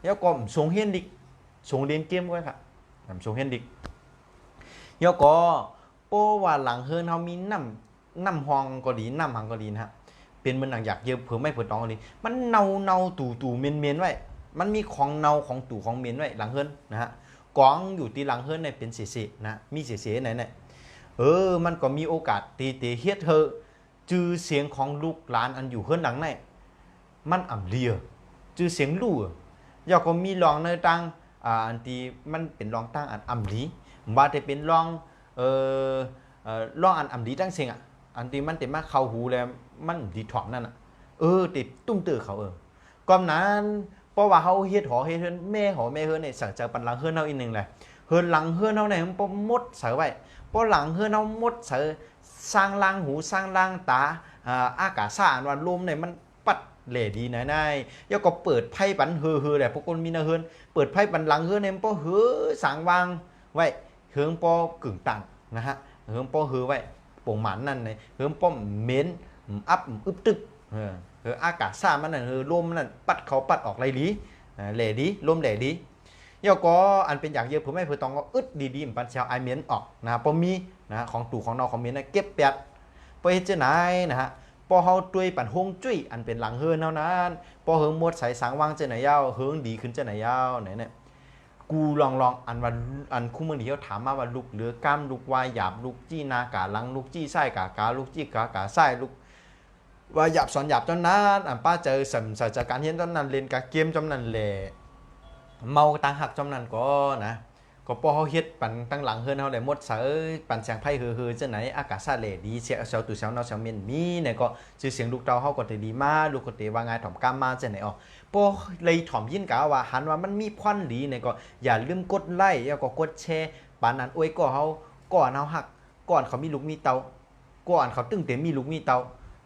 แล้วก็ส่งเฮียนดิกส่งเรียนเกมไว้ครับส่งเฮียนดิกแล้วก็โป้ว่าหลังเฮือนเฮามีน้ำห้องก็ดีน้ำหังก็ดีนะฮะเป็นมันหนังอยากเยอะเผื่อไม่เผื่อตองก็ดีมันเนาตู่เมียนไว้มันมีของเนาของตู่ของเมียนไว้หลังเฮือนนะฮะกองอยู่ที่หลังเฮือนเนี่ยเป็นเสียนะมีเสียไหนเนี่ยมันก็มีโอกาสตีเฮ็ดเธอจื่อเสียงของลูกหลานอันอยู่เฮือนหลังในมันอ่ำเลียจื่อเสียงลู่ยาก็มีรองในตังอันที่มันเป็นรองตั้งอันอ่ำลีว่าจะเป็นรองรองอันอ่ำลีตั้งเสียงอันที่มันเต็มมาเข้าหูแล้วมันดีถอมนั่นติดตุ้มเตอเขาก่อนนั้นเพราะว่าเขาเฮ็ดหอเฮ็ดเฮือนแม่เฮือนเนี่ยสั่งจากปันหลังเฮือนเฮาอีกนึงแหละเฮือนหลังเฮือนเฮาเนี่ยมันบ่มดเสือไว้เพราะหลังเฮือนเฮามดเสือสร้างล่างหูสร้างล่างตาอากาศซ่าอันว่าลมเนี่ยมันปัดเหล่ดีไหนๆแล้วก็เปิดไพ่ปันเฮือแหละพวกคนมีนาเฮือนเปิดไพ่ปันหลังเฮือนเนี่ยมันบ่เฮือสางวางไว้เฮือนบ่กึ่งตังนะฮะเฮือนบ่เฮือไว้ป่งหมันนั่นเลยเฮือนบ่เหม็นอับอึบตึกอากาศซ่ามันนั่นลมนั่นปัดเขาปัดออกไรลีเหล่ดีลมเหล่ดียอก็อันเป็นอย่างเยอะผมไม่เพื่อต้องก็อึดดีๆปันเชาไอเมียนออกนะพอมีนะของตู่ของนอกของเมียนเก็บแปดพอเฮ็ดจังไหนนะฮะพอเฮาด้วยปันฮงจุ้ยอันเป็นหลังเฮือนเท่านั้นพอเฮิงหมดใส่สังวางจังไหนยาวเฮิงดีขึ้นจังไหนยาวไหนเนี่ยกูลองอันว่าอันคู่มือที่เขาถามมาว่าลูกเหลือกล้ามลูกวายหยาบลูกจี้นากาหลังลูกจี้ไส้กาลูกจี้กาไส้ลูกว่าหยาบสอนหยาบจนนั้นอันป้าเจอสัมสจากการเฮียนจนนั้นเล่นกาเกมจนนั้นแหละเมาตังหักจนนั้นก็นะก็พอเขาเฮ็ดปันตั้งหลังเฮือนเฮาได้หมดเสยปันเสียงไพ่เฮือจังไหนอากาศซาเลดีเสียเสาตู่เสาเนาเสาเมียนมีเนี่ยก็ชื่อเสียงลูกเต้าเฮาก็ได้ดีมาลูกก็ได้ว่าไงถ่อมกล้ามมาจังไหนพอเลยถ่อมยินกะว่าหันว่ามันมีควันดีเนี่ยก็อย่าลืมกดไลค์แล้วก็กดแชร์ปานนั้นอวยก็เฮาก่อนเฮาหักก่อนเขามีลูกมีเต้าก่อนเขาตึ้งเต็มมีลูกมีเต้า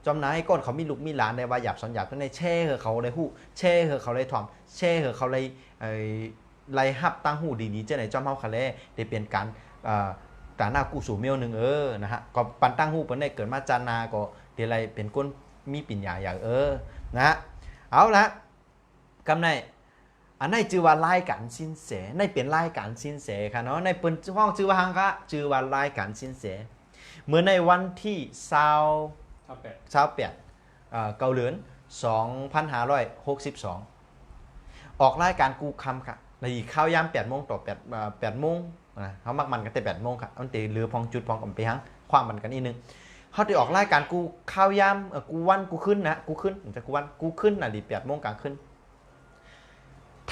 จำนายก่อนเขามีลูกมีหลานได้ว่าหยาบสอนหยาบในแช่เฮอเขาได้ฮู้แช่เฮอเขาได้ถ่อมแช่เฮอเขาได้ไล่ฮับตั้งหูดีๆเจ้าไหนจอมเฮาคะแลได้เปลี่ยนการตาหน้ากูสู่เมียวนึงนะฮะก็ปันตั้งหูเปิ้นได้เกิดมาจานาก็เดี๋ยวไรเป็นคนมีปัญญาอย่างนะฮะเอาละกำในอันนี้ชื่อว่ารายการสินแสในเป็นรายการสินแสค่ะเนาะในเปิ้นห้องชื่อว่าหังคะชื่อว่ารายการสินแสเมื่อในวันที่28เกาเหลือน2562ออกรายการกูคำค่ะในข้าวยาม8 โมงต่อ8 โมงเขามักมันกันแต่8 โมงค่ะมันตีเรือพองจุดพองกับไปหังความมันกันอีกนึงเขาได้ออกรายการกูข้าวยามกูวันกูขึ้นนะกูขึ้นจะกูวันกูขึ้นน่ะดิ8 โมงกลางขึ้น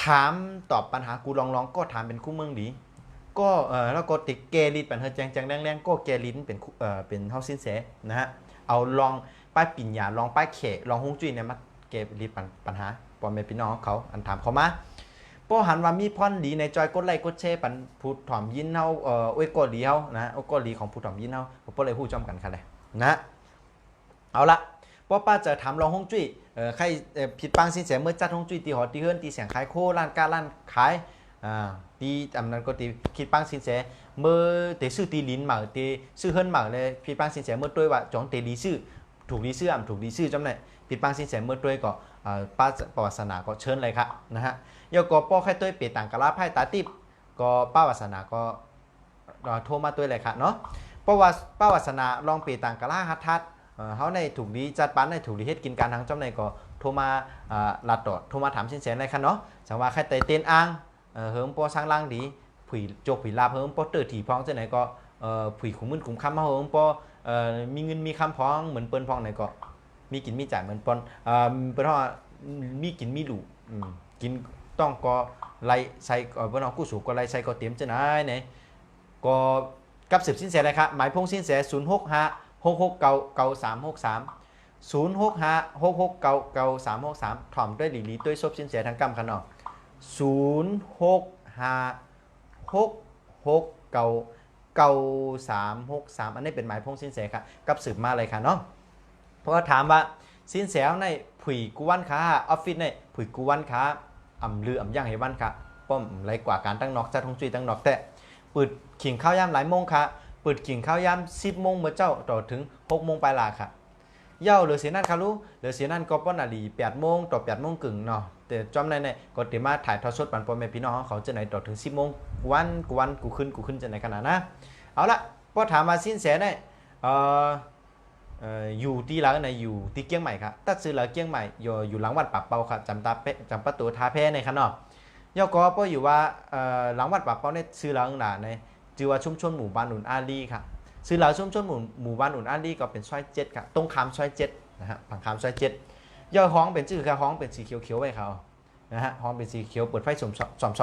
ถามตอบปัญหากูลองก็ถามเป็นคู่เมืองดีก็แล้วก็ติดเกลิดปัญหาแจงแรงๆก็เกลิดเป็นเฮาสินแสนะฮะเอาลองป้ายปิ่นยาลองป้ายเขลองฮงจุ้ยเนี่ยมาเกลิดปัญหาปอมเป็นพี่น้องเขาอันถามเขามาพอหันว่ามีพรดีในจอยกดไลค์กดแชร์ปันผู้ถ่อมยินเฮาอวยกอดีเฮานะอวยกอดีของผู้ถ่อมยินเฮาบ่เลยฮู้จอมกันค่ะเลยนะเอาละป้าจะถามลองฮงจุ้ยใครผิดปังสินแสเมื่อจัดฮงจุ้ยตีหอตีเฮือนตีเสียงขายโคร้านการ้านขายตีอำนั้นก็ตีคิดปังสินแสเมื่อเตซื้อตีลิ้นหมาเตซื้อเฮือนหมาเลยผิดปังสินแสเมื่อด้วยว่าจองเตดีซื้อถูกดีซื้อถูกดีซื้อจำได้ผิดปังสินแสเมื่อด้วยก็ป้าปวาสนาก็เชิญเลยครับนะฮะยก็ป้อแค่ตัวเปต่างกะลาไพ่ตาติบก็ป้าวาสนาก็โทรมาตัวเลยค่ะเนาะป้าวาสนาลองเปต่างกะลาฮัดทัดเขาในถูกดีจัดปันในถูกดีเฮ็ดกินการทางจำในก็โทรมาลัดต่อโทรมาถามสินแสเลยค่ะเนาะสังว่าใครไตเต้นอ้างเฮิมป้อสร้างล่างดีผุยโจกผุยลาเฮิมป้อเตอร์ถี่พองจังไหนก็ผุยขุมมึนขุมคำมาเฮิมป้อมีเงินมีคำพองเหมือนเปิ้นพองไหนก็มีกินมีจ่ายเหมือนปนเปิ้นว่ามีกินมีหลูกิน ต้องก็ไล่ใส่บ่น้องกู้สู่ก็ไล่ใส่ก็เตรียมจะไหนเนี่ยก็กับสืบสินแสเลยครับหมายพงสินแส0656936363 ถ่อมด้วยหลีลีด้วยซบสินแสทางกำคันเนาะ0656699363อันนี้เป็นหมายพงสินแสครับกับสืบมาเลยค่ะเนาะเพราะว่าถามว่าสินแสในผุยกูวันค้าออฟฟิศในผุยกูวันค้าลือย่างให้วันค่ะป้อมไรกว่าการตั้งนอกจัดทงจุยตั้งนอกแต่เปิดขิงข้าวยามหลายโมงค่ะเปิดขิงข้าวยาม10 โมงเมื่อเจ้าต่อถึง6 โมงปลายลาค่ะเย้าเหลือเสียนั่นค่ะรู้เหลือเสียนั่นก็ป้อนอลี8 โมงต่อ8 โมงกึ่งเนาะแต่จอมในเนี่ยก็เตรียมมาถ่ายทอดสดปันปอมแม่พี่น้องเขาจะไหนต่อถึง10 โมงกูขึ้นจะไหนขนาดนะเอาละพอถามมาสิ้นแสเนี่ยอยู่ที่หลังในอยู่ที่เกียงใหม่ครับตัดซื้อหลังเกียงใหม่อยู่หลังวัดปากเปาครับจำประตูท่าแพในครับเนาะย่อก็เพราะอยู่ว่าหลังวัดปากเปาเนี่ยซื้อหลังหนาในจือว่าชุมชนหมู่บ้านอุ่นอารีครับซื้อหลังชุมชนหมู่บ้านอุ่นอารีก็เป็นซอย7ครับตรงคามซอย7นะฮะฝั่งคามซอย7ย่อห้องเป็นชื่อครับห้องเป็นสีเขียวไว้เขานะฮะห้องเป็นสีเขียวเปิดไฟส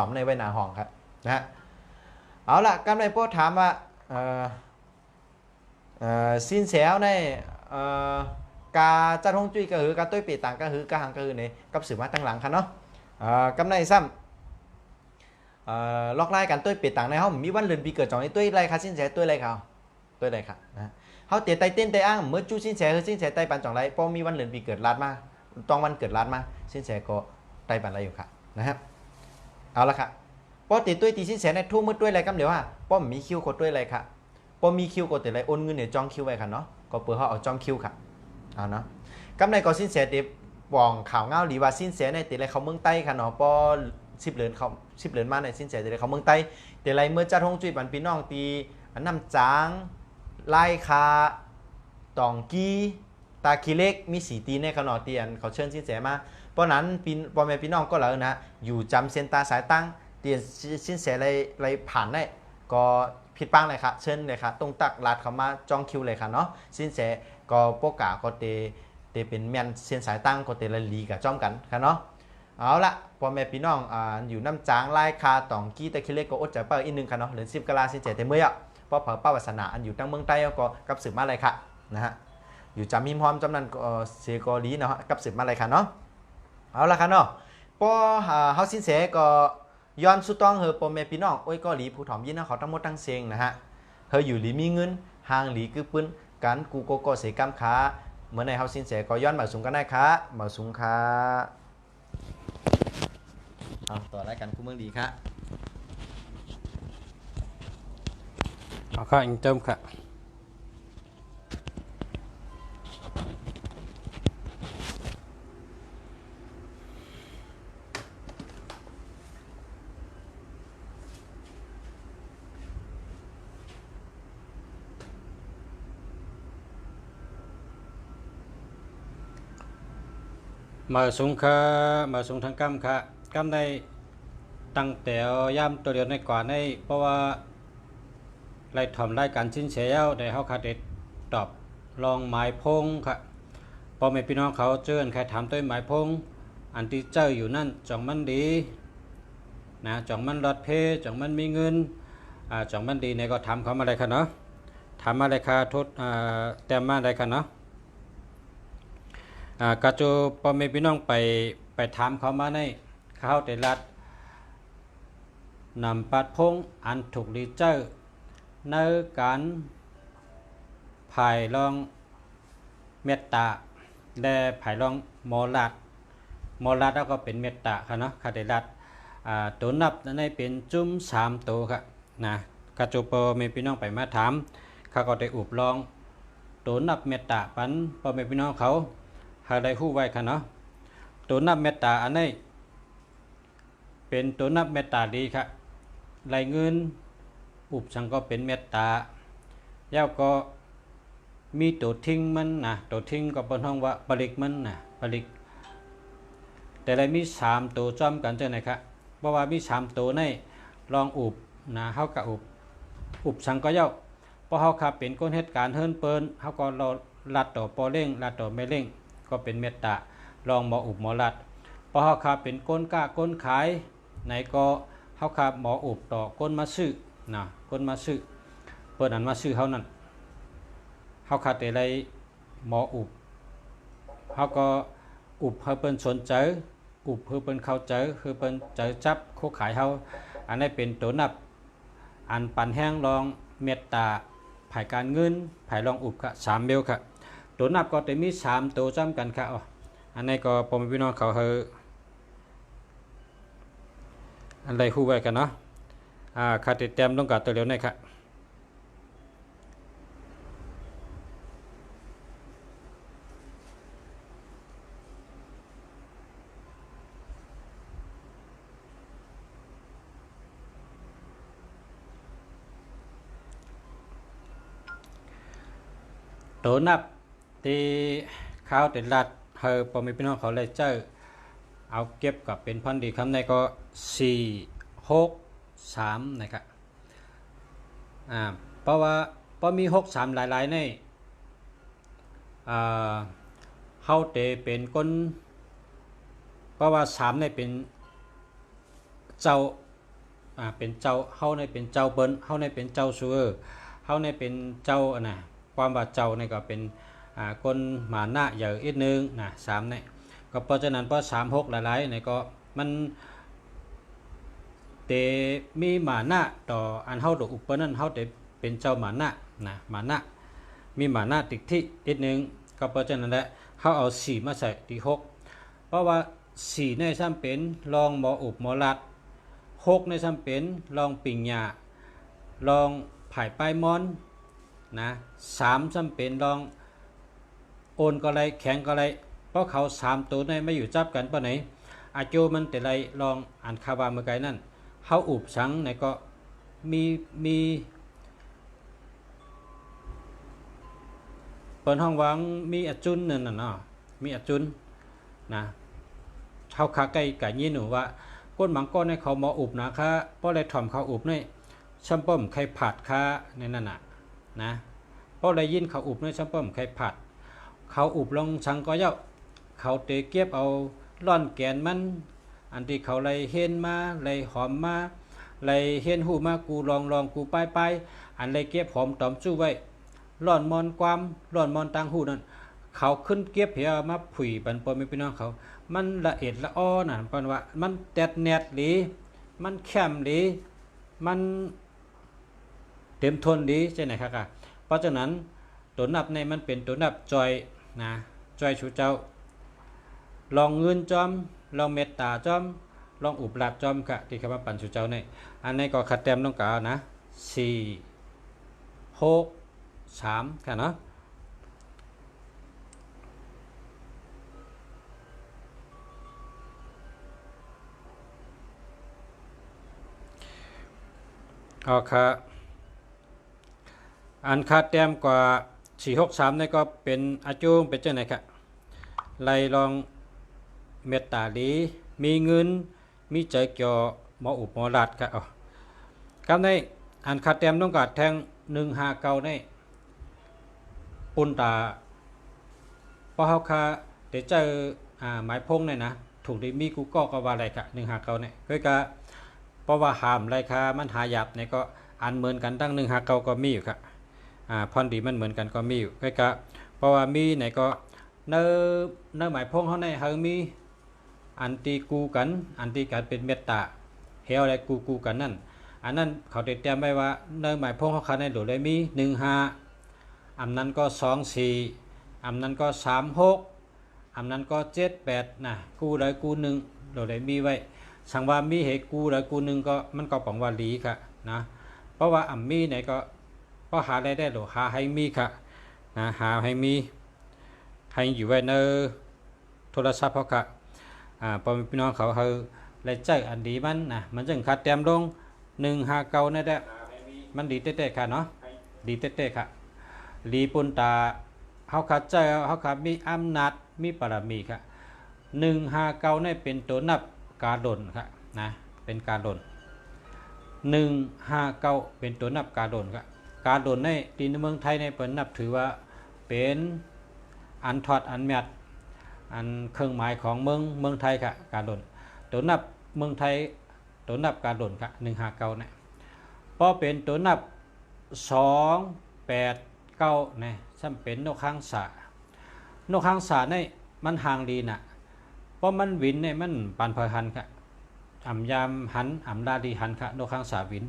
มในไว้หน้าห้องครับนะฮะเอาล่ะกำไรโป้ถามว่าสินแสในกาจัดฮงจุ้ยก็คือกาตุ้ยปีต่างก็คือกาหังก็คือในกับสืบมาตั้งหลังครับเนาะกำไรซ้ำล็อกไล่กันตุ้ยปีต่างในห้องมีวันเดือนปีเกิดจองในตุ้ยไรค่ะสินแสตุ้ยไรเขาตุ้ยไรค่ะนะเขาเตะไตเต้นไตอ้างเมื่อจู้สินแสคือสินแสไตปันจองไรพอมีวันเดือนปีเกิดลาดมาต้องวันเกิดลาดมาสินแสก็ไตปันไรอยู่ค่ะนะครับเอาละค่ะพอติดตุ้ยตีสินแสในทุ่มมืดตุ้ยไรกำเดี๋ยวว่าป้อมมีคิวกดตุ้ยไรค่ะพอมีคิวก็แต่ไรโอนเงินเนี่ยจองคิวไว้ค่ะเนาะก็เปิดเขาเอาจองคิวค่ะเอาเนาะกำในก็สินแสเด็บว่องข่าวเงาหรือว่าสินแสในแต่ไรเขาเมืองใต้ค่ะเนาะพอ10 เหรียญเขา10 เหรียญมาในสินแสแต่ไรเขาเมืองใต้แต่ไรเมื่อจัดฮงจุ้ยปันพี่น้องตีน้ำจางไล่คาตองกี้ตาคีเล็กมีสีตีในเขาเนาะเตียนเขาเชิญสินแสมาเพราะนั้นพ่อแม่พี่น้องก็แล้วนะอยู่จำเส้นตาสายตั้งเตียนสินแสไรผ่านได้ก็ผิดปังเลยค่ะเชิญเลยค่ะตรงตักลาดเขามาจองคิวเลยค่ะเนาะสินแสก็โปกาก็เตเป็นแมนเส้นสายตั้งก็เตละลีกับจ้อมกันค่ะเนาะเอาละพ่อแม่พี่น้องอยู่น้ำจางไล่คาตองกี้ตะคิเล็กก็อดใจเป้าอีกนึงค่ะเนาะเหรียญ10 กะลาสินแสเต็มเมื่อเพราะเผอเป้าวาสนาอันอยู่ตั้งเมืองใต้ก็กับสืบมาเลยค่ะนะฮะอยู่จำมิมพร้อมจำนั้นเสกอลีเนาะกับสืบมาเลยค่ะเนาะเอาละค่ะเนาะพอเฮาสินแสก็ย้อนสุดต้องเฮอพ่อแม่พี่น้องโอ้ยก็หลีผู้ถ่อมยินนะเขาทั้งหมดทั้งเสียงนะฮะเฮออยู่หลีมีเงินห่างหลีคือปืนกันกูโกโกเสกำขาเมื่อในเฮาสินแสก็ย้อนมาสูงกันได้ค่ะมาสูงค่ะเอาต่อรายการกูเมืองดีค่ะเอาค่ะอิงเติมค่ะมาสูงค่ะมาสูงทางกำค่ะกำในตั้งแต่ย่ำตัวเดียวในก่อนในเพราะว่าไล่ถ่อมไล่การชิ้นเฉียวในเขาคาเด็ดตอบลองหมายพงค่ะพอแม่พี่น้องเขาเจอใครถามตัวหมายพงอันที่เจออยู่นั่นจ่องมันดีนะจ่องมันรอดเพจ่องมันมีเงินจ่องมันดีเนี่ยก็ทำเขามาอะไรค่ะเนาะทำมาอะไรค่ะทดแต้มมาอะไรค่ะเนาะกาจูพอแม่พี่น้องไปถามเขามาในเขาได้รัดนำปัดพงอันถูกลีเจอร์ในการภายลองเมตตาและภายลองมอลัดแล้วก็เป็นเมตตาค่ะเนาะค่ะได้รัดตัวนับในเป็นจุ้ม3 ตัวค่ะนะกาจูพอแม่พี่น้องไปมาถามเขาก็ได้อุบลองตัวนับเมตตาปันพอแม่พี่น้องเขาหาได้ฮู้ไว้ค่ะเนาะตัวนับเมตตาอันนี้เป็นตัวนับเมตตาดีค่ะรายเงินอุบสังก็เป็นเมตตาแล้วก็มีตัวทิ้งมันนะตัวทิ้งก็เป็นห้องว่าปริกมันนะปริกแต่ละมี3 ตัวจ้อมกันเจ้าไหนครับเพราะว่ามี3 ตัวในลองอุบนะเฮากับอุบสังก็เย้าเพราะเฮาขับเป็นคนเหตุการณ์เฮิรนเปิ้นเฮาก็ลัดต่อปอเร่งลัดต่อไม่เร่งก็เป็นเมตตาลองหมออุบหมอลัด พอเฮาขาเป็นก้นกล้าก้นขายไหนก็เฮาขาหมออุบต่อก้นมาซื้อนะก้นมาซื้อเปิ้นอันมาซื้อเฮานั่นเฮาขาแต่ไรหมออุบเฮาก็อุบให้เปิ้นสนใจอุบให้เปิ้นเข้าใจคือเปิ้นใจจับโคขายเฮาอันนี้เป็นตัวนับอันปันแห้งรองเมตตาภายการเงินภายรองอุบค่ะ3เมลค่ะตัวนับก็จะมี3ตัวจ้ำกันค่ะอันนี้ก็พ่อแม่พี่น้องเขาเฮออันใดคู่ไว้กันเนาะค่าติดแต้มต้องการตัวเร็วหน่อยค่ะตัวนับที่ข้าวติดลัดเฮอพ่อแม่พี่น้องเขาเลยเจอเอาเก็บกับเป็นพันดีคำในก็4 6 3นะครับเพราะว่าพอมี6 3หลายๆในเฮาเตเป็นคนเพราะว่า3ในเป็นเจ้าเป็นเจ้าเฮาในเป็นเจ้าเปิ้นเฮาในเป็นเจ้าซูเออร์เฮาในเป็นเจ้าน่ะความว่าเจ้าในก็เป็นคนหมาหน้าใหญ่อีกนึงนะ3เนี่ยก็เพราะฉะนั้นพอ3 6หลายๆเนี่ยก็มันเตมีหมาหน้าต่ออันเฮาดอกอุปนั้นเฮาเตเป็นเจ้าหมาหน้านะหมาหน้ามีหมาหน้าติดที่อีกนึงก็เพราะฉะนั้นแหละเฮาเอา4มาใส่ที่6เพราะว่า4ในซ้ำเป็นรองหมออุบหมอลัด6ในซ้ำเป็นรองปิ่งหญ้ารองไผ่ป้ายมอนนะ3ซ้ำเป็นรองโอนก็ไรแข็งก็ไรเพราะเขา3ตัวในไม่อยู่จับกันปะไหนอาโจมันแต่ไรลองอ่านคาวาเมื่อไกลนั่นเฮาอุบสังในก็มีเปิดห้องวังมีอจุนนั่นน่ะเนาะมีอจุนนะเฮาคาใกล้กะยี่หนูว่าก้นบางก้อนในเขาหมออุบนะคะเพราะอะไรถ่อมเขาอุบในชัมป้อมไข่ผัดค้าในนั่นน่ะนะเพราะอะไรยินเขาอุบในชัมป้อมไข่ผัดเขาอุบลงชังก็เย้าเขาเตะเก็บเอาล่อนแกนมันอันที่เขาเลยเห็นมาเลยหอมมาเลยเห็นหูมากูลองกูไปอันเลยเก็บหอมตอมจู้ไว้ล่อนมอนความล่อนมอนตังหูนั่นเขาขึ้นเก็บเหี่ยมาผุยปันปนไม่พี่น้องเขามันละเอียดละอ้อน่ะปันว่ามันแตดแนดหลีมันแคมหลีมันเต็มทนดีใช่ไหมครับเพราะฉะนั้นตัวนับในมันเป็นตัวนับจอยนะจอยชูเจ้าลองเงินจอมลองเมตตาจอมลองอุบลัดจอมกะที่คำว่าปันชูเจ้าในอันนี้ก็คัดเต็มต้องกล่าวนะ4 6 3ค่ะเนาะเอาค่ะอันคัดเต็มกว่า4 6 3นี่ก็เป็นอาจูงเป็นเจ้าไหนครับไล่ลองเมตตาดีมีเงินมีใจเกี่ยวหมออุบหมอลัดครับครับในอันคัดเต็มต้องการแทง159ในปุ่นตาพอเฮาคาเดี๋ยวเจอหมายพงเนี่ยนะถูกดีมีกูก็ว่าอะไรครับ159เนี่ยคือกะเพราะว่าหามไรคามันหาหยับเนี่ยก็อันเหมือนกันตั้ง159ก็มีอยู่ครับพรดีมันเหมือนกันก็มีอยู่คือกะเพราะว่ามีไหนก็เนื้อหมายพงเขาในเฮามีอันตีกูกันอันตีกันเป็นเมตตาเฮาอะไรกูกันนั่นอันนั้นเขาติดเตรียมไว้ว่าเนื้อหมายพงเขาในหลุดเลยมี15อันนั้นก็24อันนั้นก็36อันนั้นก็78นะกูเลยกู1หลุดเลยมีไว้สังว่ามีเหตุกูเลยกู1ก็มันก็ปังว่าลีค่ะนะเพราะว่ามีไหนก็เพราะหาได้หรือหาให้มีค่ะนะหาให้มีให้อยู่ไว้ในโทรศัพท์เขาค่ะพอพี่น้องเขาเลยใจอันดีมันนะมันจึงคัดเต็มลง159นั่นแหละมันดีเต้ๆค่ะเนาะดีเต้ๆค่ะลีปุนตาเขาคัดใจเขาคัดมีอำนาจมีปรมีค่ะ159นี่เป็นตัวนับการดนค่ะนะเป็นการดน159เป็นตัวนับการดนค่ะการดนในที่ในเมืองไทยในเป็นนับถือว่าเป็นอันทอดอันแมด อันเครื่องหมายของเมืองไทยค่ะการดนตัวนับเมืองไทยตัวนับการดนค่ะ159เนี่ยพอเป็นตัวนับ289เนี่ยซ้ำเป็นนกข้างสานกข้างสาเนี่ยมันห่างดีน่ะเพราะมันวินเนี่ยมันปานเพอหันค่ะอ่ำยามหันอ่ำดาดีหันค่ะนกข้างสาวิน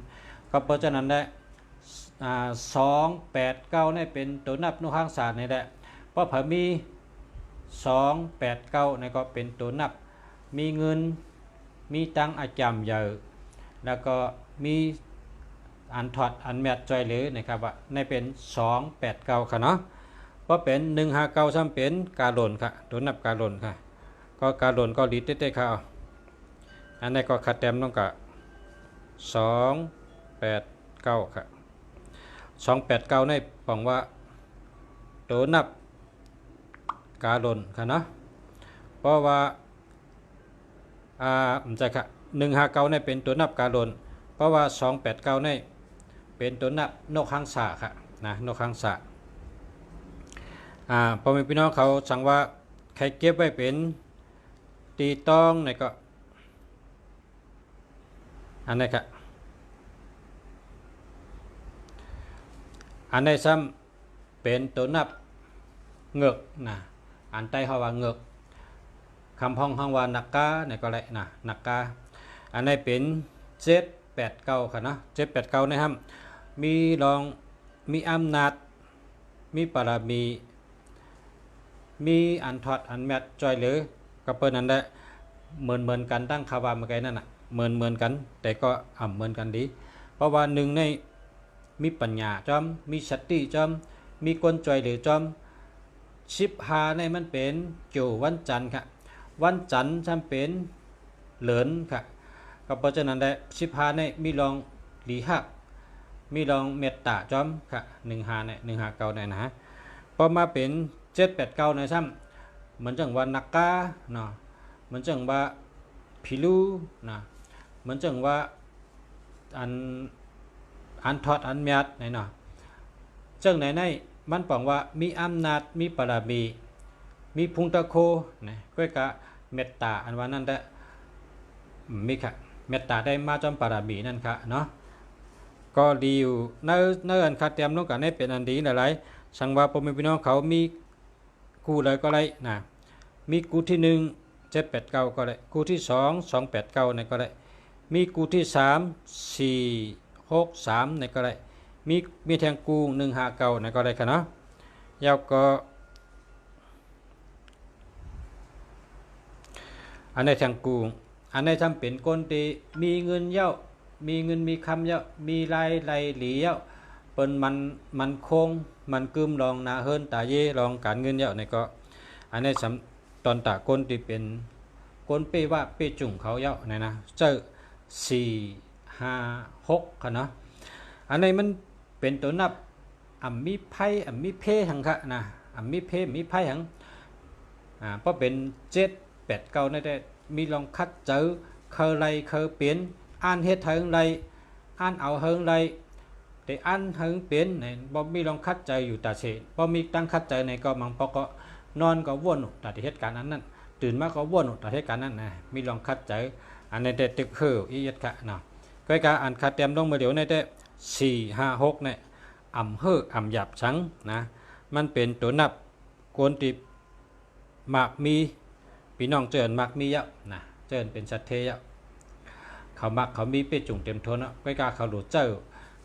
ก็เพราะฉะนั้นได้289เนี่ยเป็นตัวนับนกข้างสาเนี่ยแหละเพราะเผอมี289เนี่ยก็เป็นตัวนับมีเงินมีตังอาจำเยอะแล้วก็มีอันถอดอันแมทจอยเหลือนะครับว่าในเป็น289ค่ะเนาะเพราะเป็น159ซ้ำเป็นการหล่นค่ะตัวนับการหล่นค่ะก็การหล่นก็ลีดเต้ๆค่ะอันนี้ก็คัดเต็มต้องกับ289ค่ะ289ในปองว่าตัวนับการหล่นค่ะเนาะเพราะว่าผมใจค่ะ159ในเป็นตัวนับการหล่นเพราะว่า289ในเป็นตัวนับนกหางสาค่ะนะนกหางสาพอมีพี่น้องเขาสั่งว่าใครเก็บไว้เป็นตีต้องในก็อันนี้ค่ะอันนี้ซ้ำเป็นตัวนับเงือกนะอันใต้เขาว่าเงือกคำพ้องห้องว่านักกาในก็เลยนะนักกาอันนี้เป็น789ค่ะเนาะ789นะครับมีรองมีอำนาจมีปรามีอันถอดอันแมทจอยเหลือก็เปิ้นนั่นแหละเหมือนกันตั้งคาวามาไกนั่นน่ะเหมือนกันแต่ก็เหมือนกันดีเพราะว่าหนึ่งในมีปัญญาจอมมีสติจอมมีกลจอยเหลือจอม15ในมันเป็นโจวันจันทร์ค่ะวันจันทร์จำเป็นเหลินค่ะก็เพราะฉะนั้นได้15ในมีรองหลีหักมีรองเมตตาจอมค่ะ15ใน159ในนะฮะพอมาเป็น789ในซ้ำเหมือนจังว่านักกาเนาะเหมือนจังว่าพิลูนะเหมือนจังว่าอันทอดอันเมียดไหนเนาะจังไหนในมันปองว่ามีอำนาจมีปรามีพุงตะโคนะก้อยกะเมตตาอันว่านั่นได้มีค่ะเมตตาได้มาจอมปราบีนั่นค่ะเนาะก็ดีอยู่เนื้ออันคาเตรียมต้องการให้เป็นอันดีหลายๆสังว่าพ่อแม่พี่น้องเขามีกูเลยก็ได้นะมีกูที่1 789ก็ได้กูที่2 289ในก็ได้มีกูที่3 463ในก็ได้มีแทงกู159ในก็ได้ค่ะเนาะยาวก็อันในแทงกูอันในทำเป็นคนที่มีเงินเยอะมีเงินมีคำเยอะมีรายหลีเยอะเปิ้นมันคงมันกึมลองนาเฮิรนตาเยลองการเงินเยอะในก็อันในตอนตาคนที่เป็นคนเป้ว่าเป้จุ่งเขาเยอะในนะเจอ456ค่ะเนาะอันในมันเป็นตัวนับมีไพ่มีเพหังค่ะนะมีเพมีไพ่หังเพราะเป็น789ในได้มีลองคัดเจอเคยไรเคยเปลี่ยนอ่านเฮ็ดเฮิงไรอ่านเอาเฮิงไรแต่อ่านเฮิงเปลี่ยนในบ่มีลองคัดใจอยู่ตาเฉพอมีตั้งคัดใจในก็มังปอก็นอนก็วนตาเหตุการณ์นั้นตื่นมาก็วนตาเหตุการณ์นั้นนะมีลองคัดใจอันในแต่ตึกเฮออีเย็ดกะเนาะก็การอ่านคัดเต็มลงมาเดี๋ยวในแต่456เนี่ยเฮอหยับชังนะมันเป็นตัวนับกวนติมากมีพี่น้องเจิญมักมีเยอะนะเจิญเป็นชัดเทเยอะเขามักเขามีเป็ดจุ่งเต็มทนก็กล้าเขาหลุดเจ้า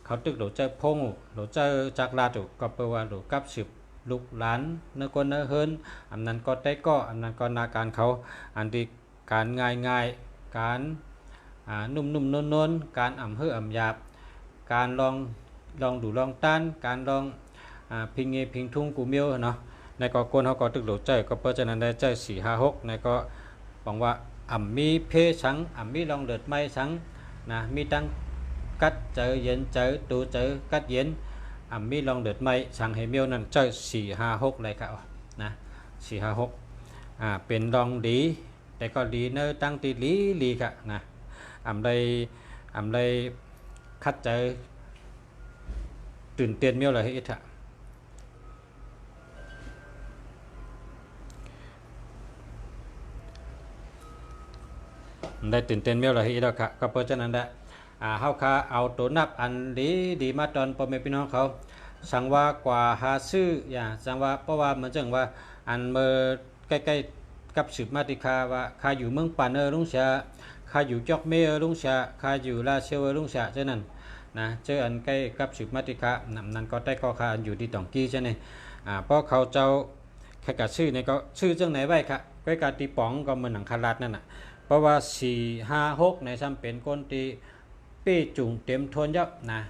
เขาตึกหลุดเจ้าพงหลุดเจ้าจากลาตุก็เปว่าหลุดกับสืบลูกหลานเนื้อคนเนื้อเฮินอันนั้นก็ได้ก็อันนั้นก็นาการเขาอันที่การง่ายการนุ่มนวลการเฮอหยาบการลองดูลองต้านการลองพิงเงพิงทุ่งกูเมียวเนาะในก็คนเขาก็ตึกหลุดเจ้าก็เพราะฉะนั้นได้เจ้า456ในก็บอกว่ามีเพสังมีลองเดือดไม้สังนะมีตั้งกัดเจอเย็นเจอตูเจอกัดเย็นมีลองเดือดไม้สังให้เมียวนั่นเจ้า456เลยครับนะ456เป็นลองดีแต่ก็ดีเนื้อตั้งตีลีค่ะนะได้คัดเจอตื่นเต้นเมียวเลยให้ท ได้ตื่นเต้นเมียวละฮีแล้วค่ะก็เพราะฉะนั้นแหละเฮาค่ะเอาตัวนับอันดีมาตอนพ่อแม่พี่น้องเขาสังว่ากว่าหาซื้ออย่างสังว่าเพราะว่ามันจังว่าอันเมื่อใกล้ๆกับสืบมาติคาว่าคาอยู่เมืองปานลุงเสียคาอยู่จอกเมลุงเสียคาอยู่ลาเชวลุงเสียฉะนั้นนะเจออันใกล้กับสืบมาติคานั้นก็ได้ก็คาอยู่ที่ตองกี้ใช่ไหมเพราะเขาเจ้าแค่กับชื่อเนี่ยก็ชื่อจังไหนไว้ค่ะใกล้กับตีป๋องก็เหมือนหนังคาราดนั่นน่ะเพราะว่า4 5 6ในซ้ำเป็นก้นตีปี้จุ่งเต็มทวนยับนะ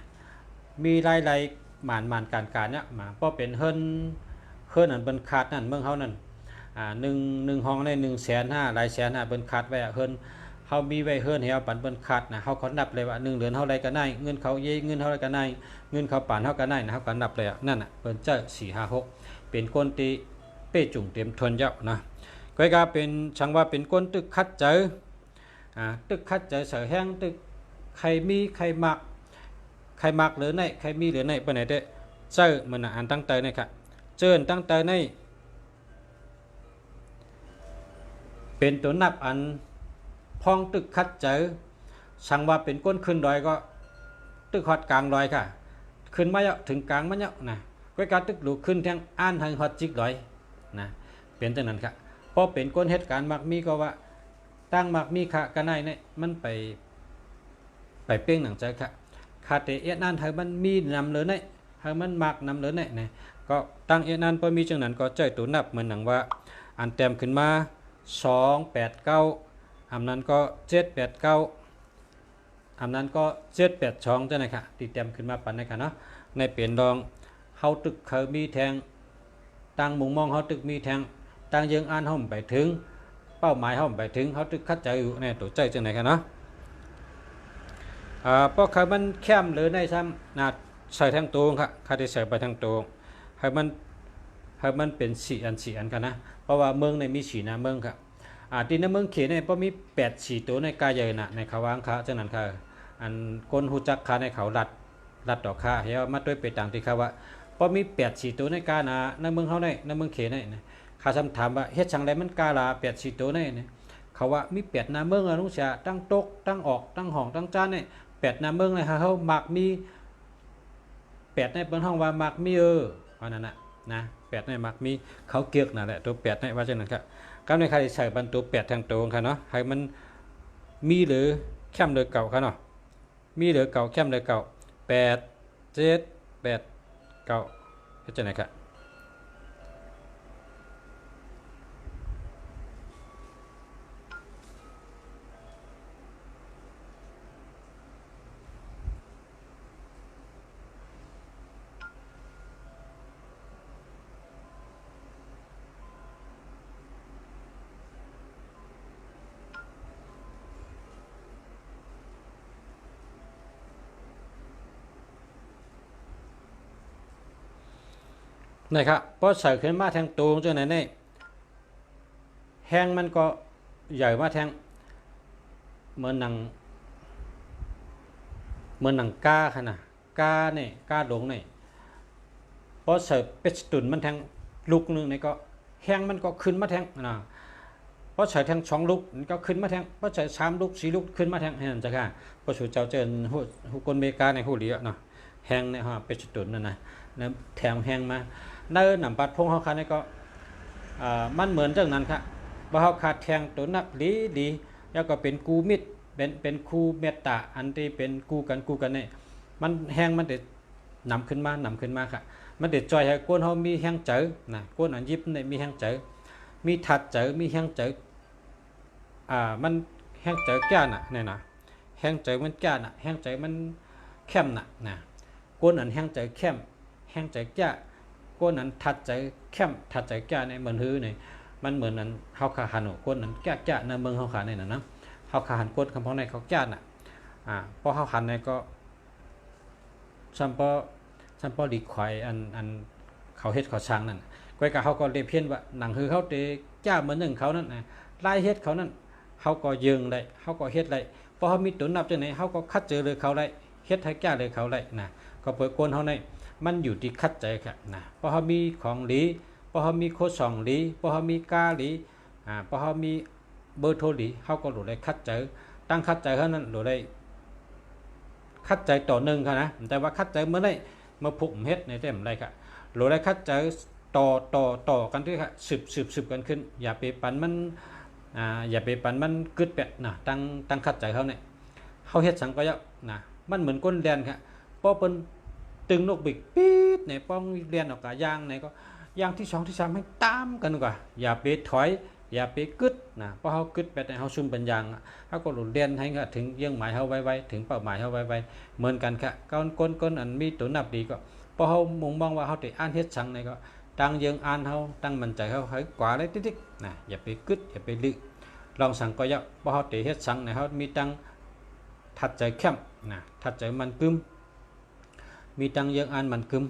มีหลายๆหมานการเนี่ยมาเพราะเป็นเฮิรนอันเป็นขาดนั่นเมืองเขานั่นหนึ่งห้องใน150,000หลาย150,000เป็นขาดไว้เฮิรนเขามีไว้เฮิรนให้เอาปันเป็นขาดนะเขานับเลยว่า1 เดือนเท่าไรก็ได้เงินเขาเย่เงินเท่าไรก็ได้เงินเขาป่านเท่าก็ได้นะเขาก็นับเลยนั่นน่ะเป็นเจ้า4 5 6เป็นก้นตีเป้จุ่งเต็มทวนยับนะก็กลายเป็นช่างว่าเป็นก้นตึกคัดเจอตึกคัดเจอเสือแห้งตึกใครมีใครมักหรือไหนใครมีหรือไหนไปไหนเด้เจอมันอ่านตั้งเตยนี่ครับเจอตั้งเตยในเป็นตัวนับอันพ้องตึกคัดเจอช่างว่าเป็นก้นขึ้นดอยก็ตึกฮอดกลางดอยค่ะขึ้นมาเยอะถึงกลางมันเยอะนะก็การตึกหลูขึ้นแทงอ่านทางฮอดจิกดอยนะเป็นตัวนั้นครับพอเป็นก้นเหตุการณ์มักมีก็ว่าตั้งมักมีค่ะกันได้เนี่ยมันไปเป้งหนังใจค่ะคาเตเอนั่นให้มันมีนำเลยเนี่ยให้มันมักนำเลยเนี่ยก็ตั้งเอนั่นพอมีจังนั้นก็ใจตัวนับเหมือนหนังว่าอันเต็มขึ้นมา289อันนั้นก็789อันนั้นก็782จังได๋ค่ะตีเต็มขึ้นมาปานนั้นค่ะเนาะในเปลี่ยนดองเฮาตึกเคยมีแทงตั้งมุงมองเฮาตึกมีแทงตั้งยังอ่านเฮาไปถึงเป้าหมายเฮาไปถึงเฮาตึกคัดใจอยู่ในตัวใจจังได๋ค่ะเนาะเพราะเขามันแคมหรือในซ้ำนะใส่ทางตรงครับเขาได้ใส่ไปทางตรงให้มันเป็น4 อันกันนะเพราะว่าเมืองในมี4นะเมืองครับที่ในเมืองเขตเนี่ยพอมี8 4ตัวในกายใหญ่น่ะในเขาวางค้าฉะนั้นค่ะอันคนฮู้จักค้าในเขารัดดอกค้าเฮามาด้วยไปต่างที่เขาว่าพอมี8 4ตัวในกานะในเมืองเฮาในเมืองเขตเนี่ยข้าซ้ำถามว่าเฮ็ดจังได๋มันกาละ8 4ตัวเนี่ยเขาว่ามี8นาเมืองลุงเสียตั้งตกตั้งออกตั้งห้องตั้งจานเนี่ย8นาเมืองเลยเฮามักมี8ในเปิ้นห้องว่ามักมีว่านั่นน่ะนะ8ในมักมีเขาเกียกนั่นแหละตัว8ในว่าจังนั้นครับกำในใครใส่บรรตัว8ทางตรงค่ะเนาะให้มันมีหรือแคมเลยเก่าค่ะเนาะมีหรือเก่าแคมเลยเก่า8 7 8 9เฮ็ดจังได๋ครับนะครับพอใส่ขึ้นมาทางตรงจังได๋เนี่ยแห้งมันก็ใหญ่มาแทงเหมือนหนังกาค่ะนะกาเนี่ยกาหลงเนี่ยพอใส่เป็ดตุนมันแทงลูกนึงเนี่ยก็แห้งมันก็ขึ้นมาแทงนะพอใส่แทง2 ลูกมันก็ขึ้นมาแทงพอใส่3 ลูก 4 ลูกขึ้นมาแทงให้นั่นจ้ะค่ะพอสู่เจ้าเจินฮู้คนอเมริกาในฮู้เหลียเนาะแห้งเนี่ยฮะเป็ดตุนนั่นนะแถมแห้งมาเนิ่นนำปัดพงเฮาค่ะนี่ก็มันเหมือนจังนั้นค่ะบ่เฮาขาดแทงตัวนับดีแล้วก็เป็นกูมิดเป็นคูเมตตาอันที่เป็นกูกันนี่มันแห้งมันได้นำขึ้นมาค่ะมันได้จ่อยให้กวนเฮามีแห้งเจอนะกวนอันยิบนี่มีแห้งเจอมีถัดเจอมีแห้งเจอมันแห้งเจอแก่น่ะนี่นะแห้งเจอมันแก่น่ะแห้งเจอมันเข้มน่ะนะกวนอันแห้งเจอเข้มแห้งเจอแก่กวนอันถัดเจอเข้มถัดเจอแก่นี่มันฮือนี่มันเหมือนนั้นเฮาขาหันกวนนั้นแก่ๆในเมืองเฮาขานี่น่ะนะเฮาขาหันกวนคำพ้องในเขาแก่น่ะพอเฮาหันในก็ซัมปอดีควายอันเขาเฮ็ดเขาช่างนั่นก้อยกะเขาก็เรียเพี้ยนว่าหนังคือเขาเตจ้าเหมือนหนึ่งเขานั่นนะลายเฮ็ดเขานั่นเขาก็ยึงได้เขาก็เฮ็ดได้พอเขามีตัวนับจังไหนเขาก็คัดเจอเลยเขาได้เฮ็ดให้จ้าเลยเขาได้นะก็เปิดกวนเขาในมันอยู่ที่คัดใจค่ะนะพอเขามีของหลีพอเขามีโค2 หลีพอเขามีกาหลีพอเขามี เบอร์โทรดีเขาก็หลุดได้คัดเจอตั้งคัดเจอเขานั้นหลุดได้คัดใจต่อหนึ่งค่ะนะแต่ว่าคัดใจเมื่อได้มาผูกเฮ็ดในเต็มไรค่ะหลุดได้คัดใจต่อกันด้วยค่ะสืบกันขึ้นอย่าไปปั่นมันอย่าไปปั่นมันกึดแปะนะตั้งคัดใจเขาเนี่ยเขาเฮ็ดสังก็ยะนะมันเหมือนก้นเรียนค่ะพอเป็นตึงนกบิกปี๊ดเนี่ยป้องเรียนออกกะยางเนี่ยก็ยางที่2ที่3ให้ตามกันกว่าอย่าไปถอยอย่าไปกึดนะเพราะเขากึดแบบเขาซุ่มเป็นยางเขาก็หลุดเรียนให้ถึงยังหมายเขาไว้ถึงเป้าหมายเขาไว้เหมือนกันค่ะก้นอันมีตัวนับดีก็เพราะเขามุ่งมองว่าเขาติอ่านเฮ็ดสังเนี่ยก็ตั้งยังอ่านเขาตั้งมั่นใจเขาให้กว่าได้ติ๊กนะอย่าไปกึดอย่าไปลึกลองสั่งก็ยะเพราะเขาติเฮ็ดสังเนี่ยเขามีตั้งทัดใจเข้มนะทัดใจมันกึมมีตั้งยังอ่านมันกึม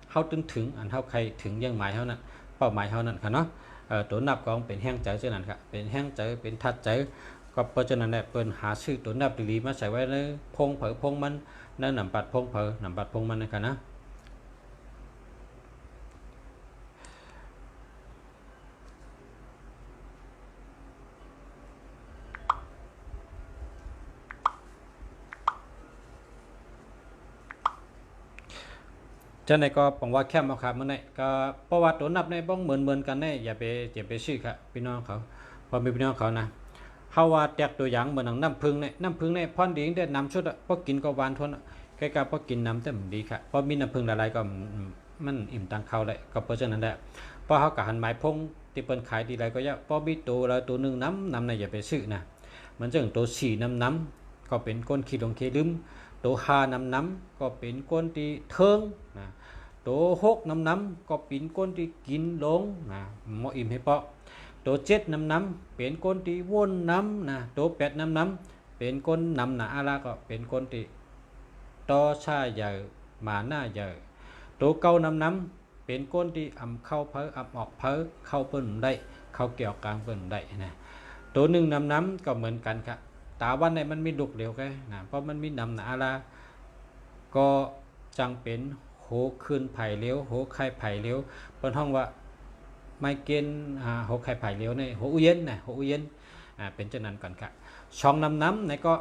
เขาถึงอันเขาใครถึงยังหมายเขานั้นเป้าหมายเขานั้นค่ะเนาะตัวนับก็เป็นแห้งใจเช่นนั้นครับเป็นแห้งใจเป็นทัดใจก็เพราะฉะนั้นเนี่ยเปิ้นหาชื่อตัวนับดีๆมาใส่ไว้ในพงเผอพงมันในนำปัดพงเผอนำปัดพงมันนะครับนะจะในก็ผมว่าแค่มาครับมันในก็เพราะว่าตัวนับในบ้องเหมือนกันในอย่าไปชื่อครับพี่น้องเขาพอมีพี่น้องเขานะเฮาว่าแตกตัวอย่างเหมือนน้ำพึ่งเนี่ยพอนดีได้น้ำชุดพอกินก็หวานทนใกล้ๆพอกินน้ำเต็มดีค่ะพอมีน้ำพึ่งละลายก็มันอิ่มตังเข้าเลยก็เพราะฉะนั้นแหละพอเฮากับหันหมายพงที่เปิ้นขายดีไรก็ยะพอมีตัวละตัวนึงน้ำในอย่าไปซื้อนะมันจังตัว4น้ำก็เป็นก้นขี้ลงขี้ลืมตัว5น้ำก็เป็นก้นที่เทิงนะตัว6น้ำก็เป็นก้นที่กินลงนะหมออิ่มให้เปาะตัว7น้ำเป็นก้นที่วนน้ำนะตัว8น้ำเป็นก้นน้ำนะอะไรก็เป็นก้นที่ต่อชาใหญ่หมาหน้าใหญ่ตัว9น้ำเป็นก้นที่อ่ำเข้าเพออ่ำออกเพอเข้าเปิ้นได้เข้าเกี่ยวกลางเปิ้นได้นะตัว1น้ำก็เหมือนกันครับตาวันในมันมีดุกเดียวกันนะเพราะมันมีน้ำนะอะไรก็จังเป็นโหขึ้นไผ่เลี้ยวโหไข่ไผ่เลี้ยวเปิ้นห้องว่าไม่เกณฑ์โหไข่ไผ่เลี้ยวในโหอุเย็นนะโหอุเย็นเป็นจังนั้นก่อนครับช่องน้ำในก็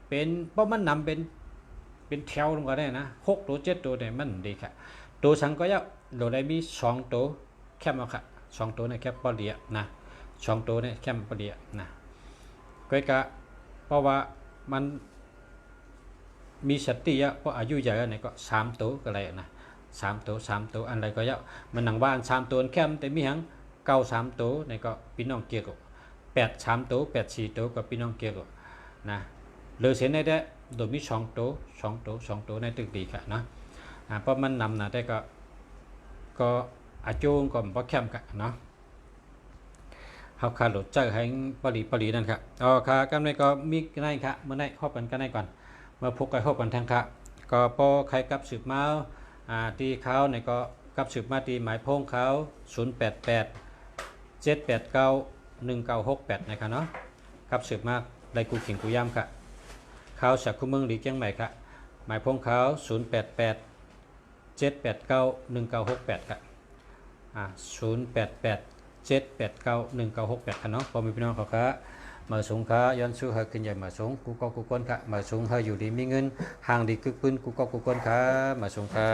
เป็นเพราะมันนำเป็นแถวลงก็ได้นะ6ตัว7ตัวเนี่ยมันดีครับตัวสังก็ยะเราได้มี2ตัวแคบเอาค่ะ2ตัวในแคบปอเดียนะ2ตัวเนี่ยแคบปอเดียนะก็กะเพราะว่ามันมีสติอะเพราะอายุใหญ่เนี่ยก็3ตัวก็เลยนะ3ตัวอันไรก็เยอะมันหนังว่าอัน3ตัวแคมแต่มีหังเก้า3ตัวในก็พี่น้องเกี่ยวกับ8 3ตัว8 4ตัวกับพี่น้องเกี่ยวกับนะเหลือเสียในได้โดยมี2ตัวในตึกดีค่ะนะเพราะมันนำนะได้ก็อาจูงก็บ่แคมกันเนาะเฮาคาโหลดเจอให้ปรีนั่นครับค่ะกันในก็มีในค่ะเมื่อไหร่ฮอบกันในก่อนเมื่อพบกันฮอบกันทางค่ะก็พอใครกับสืบมาตีเขาในก็กับสืบมาตีหมายพงเขา088 789 1968นะครับเนาะกับสืบมาไดกูขิงกูย่ำค่ะเขาจากคู่เมืองหลีเจียงใหม่ค่ะหมายพงเขา088 789 1968ค่ะ088 789 1968ค่ะเนาะพอมีพี่น้องเขาค่ะมาสงค้าย้อนสู้หาขึ้นใหญ่มาสงกูก็กูก้นค่ะมาสงหาอยู่ดีมีเงินห่างดีกึกปืนกูก็กูก้นค่ะมาสงค่ะ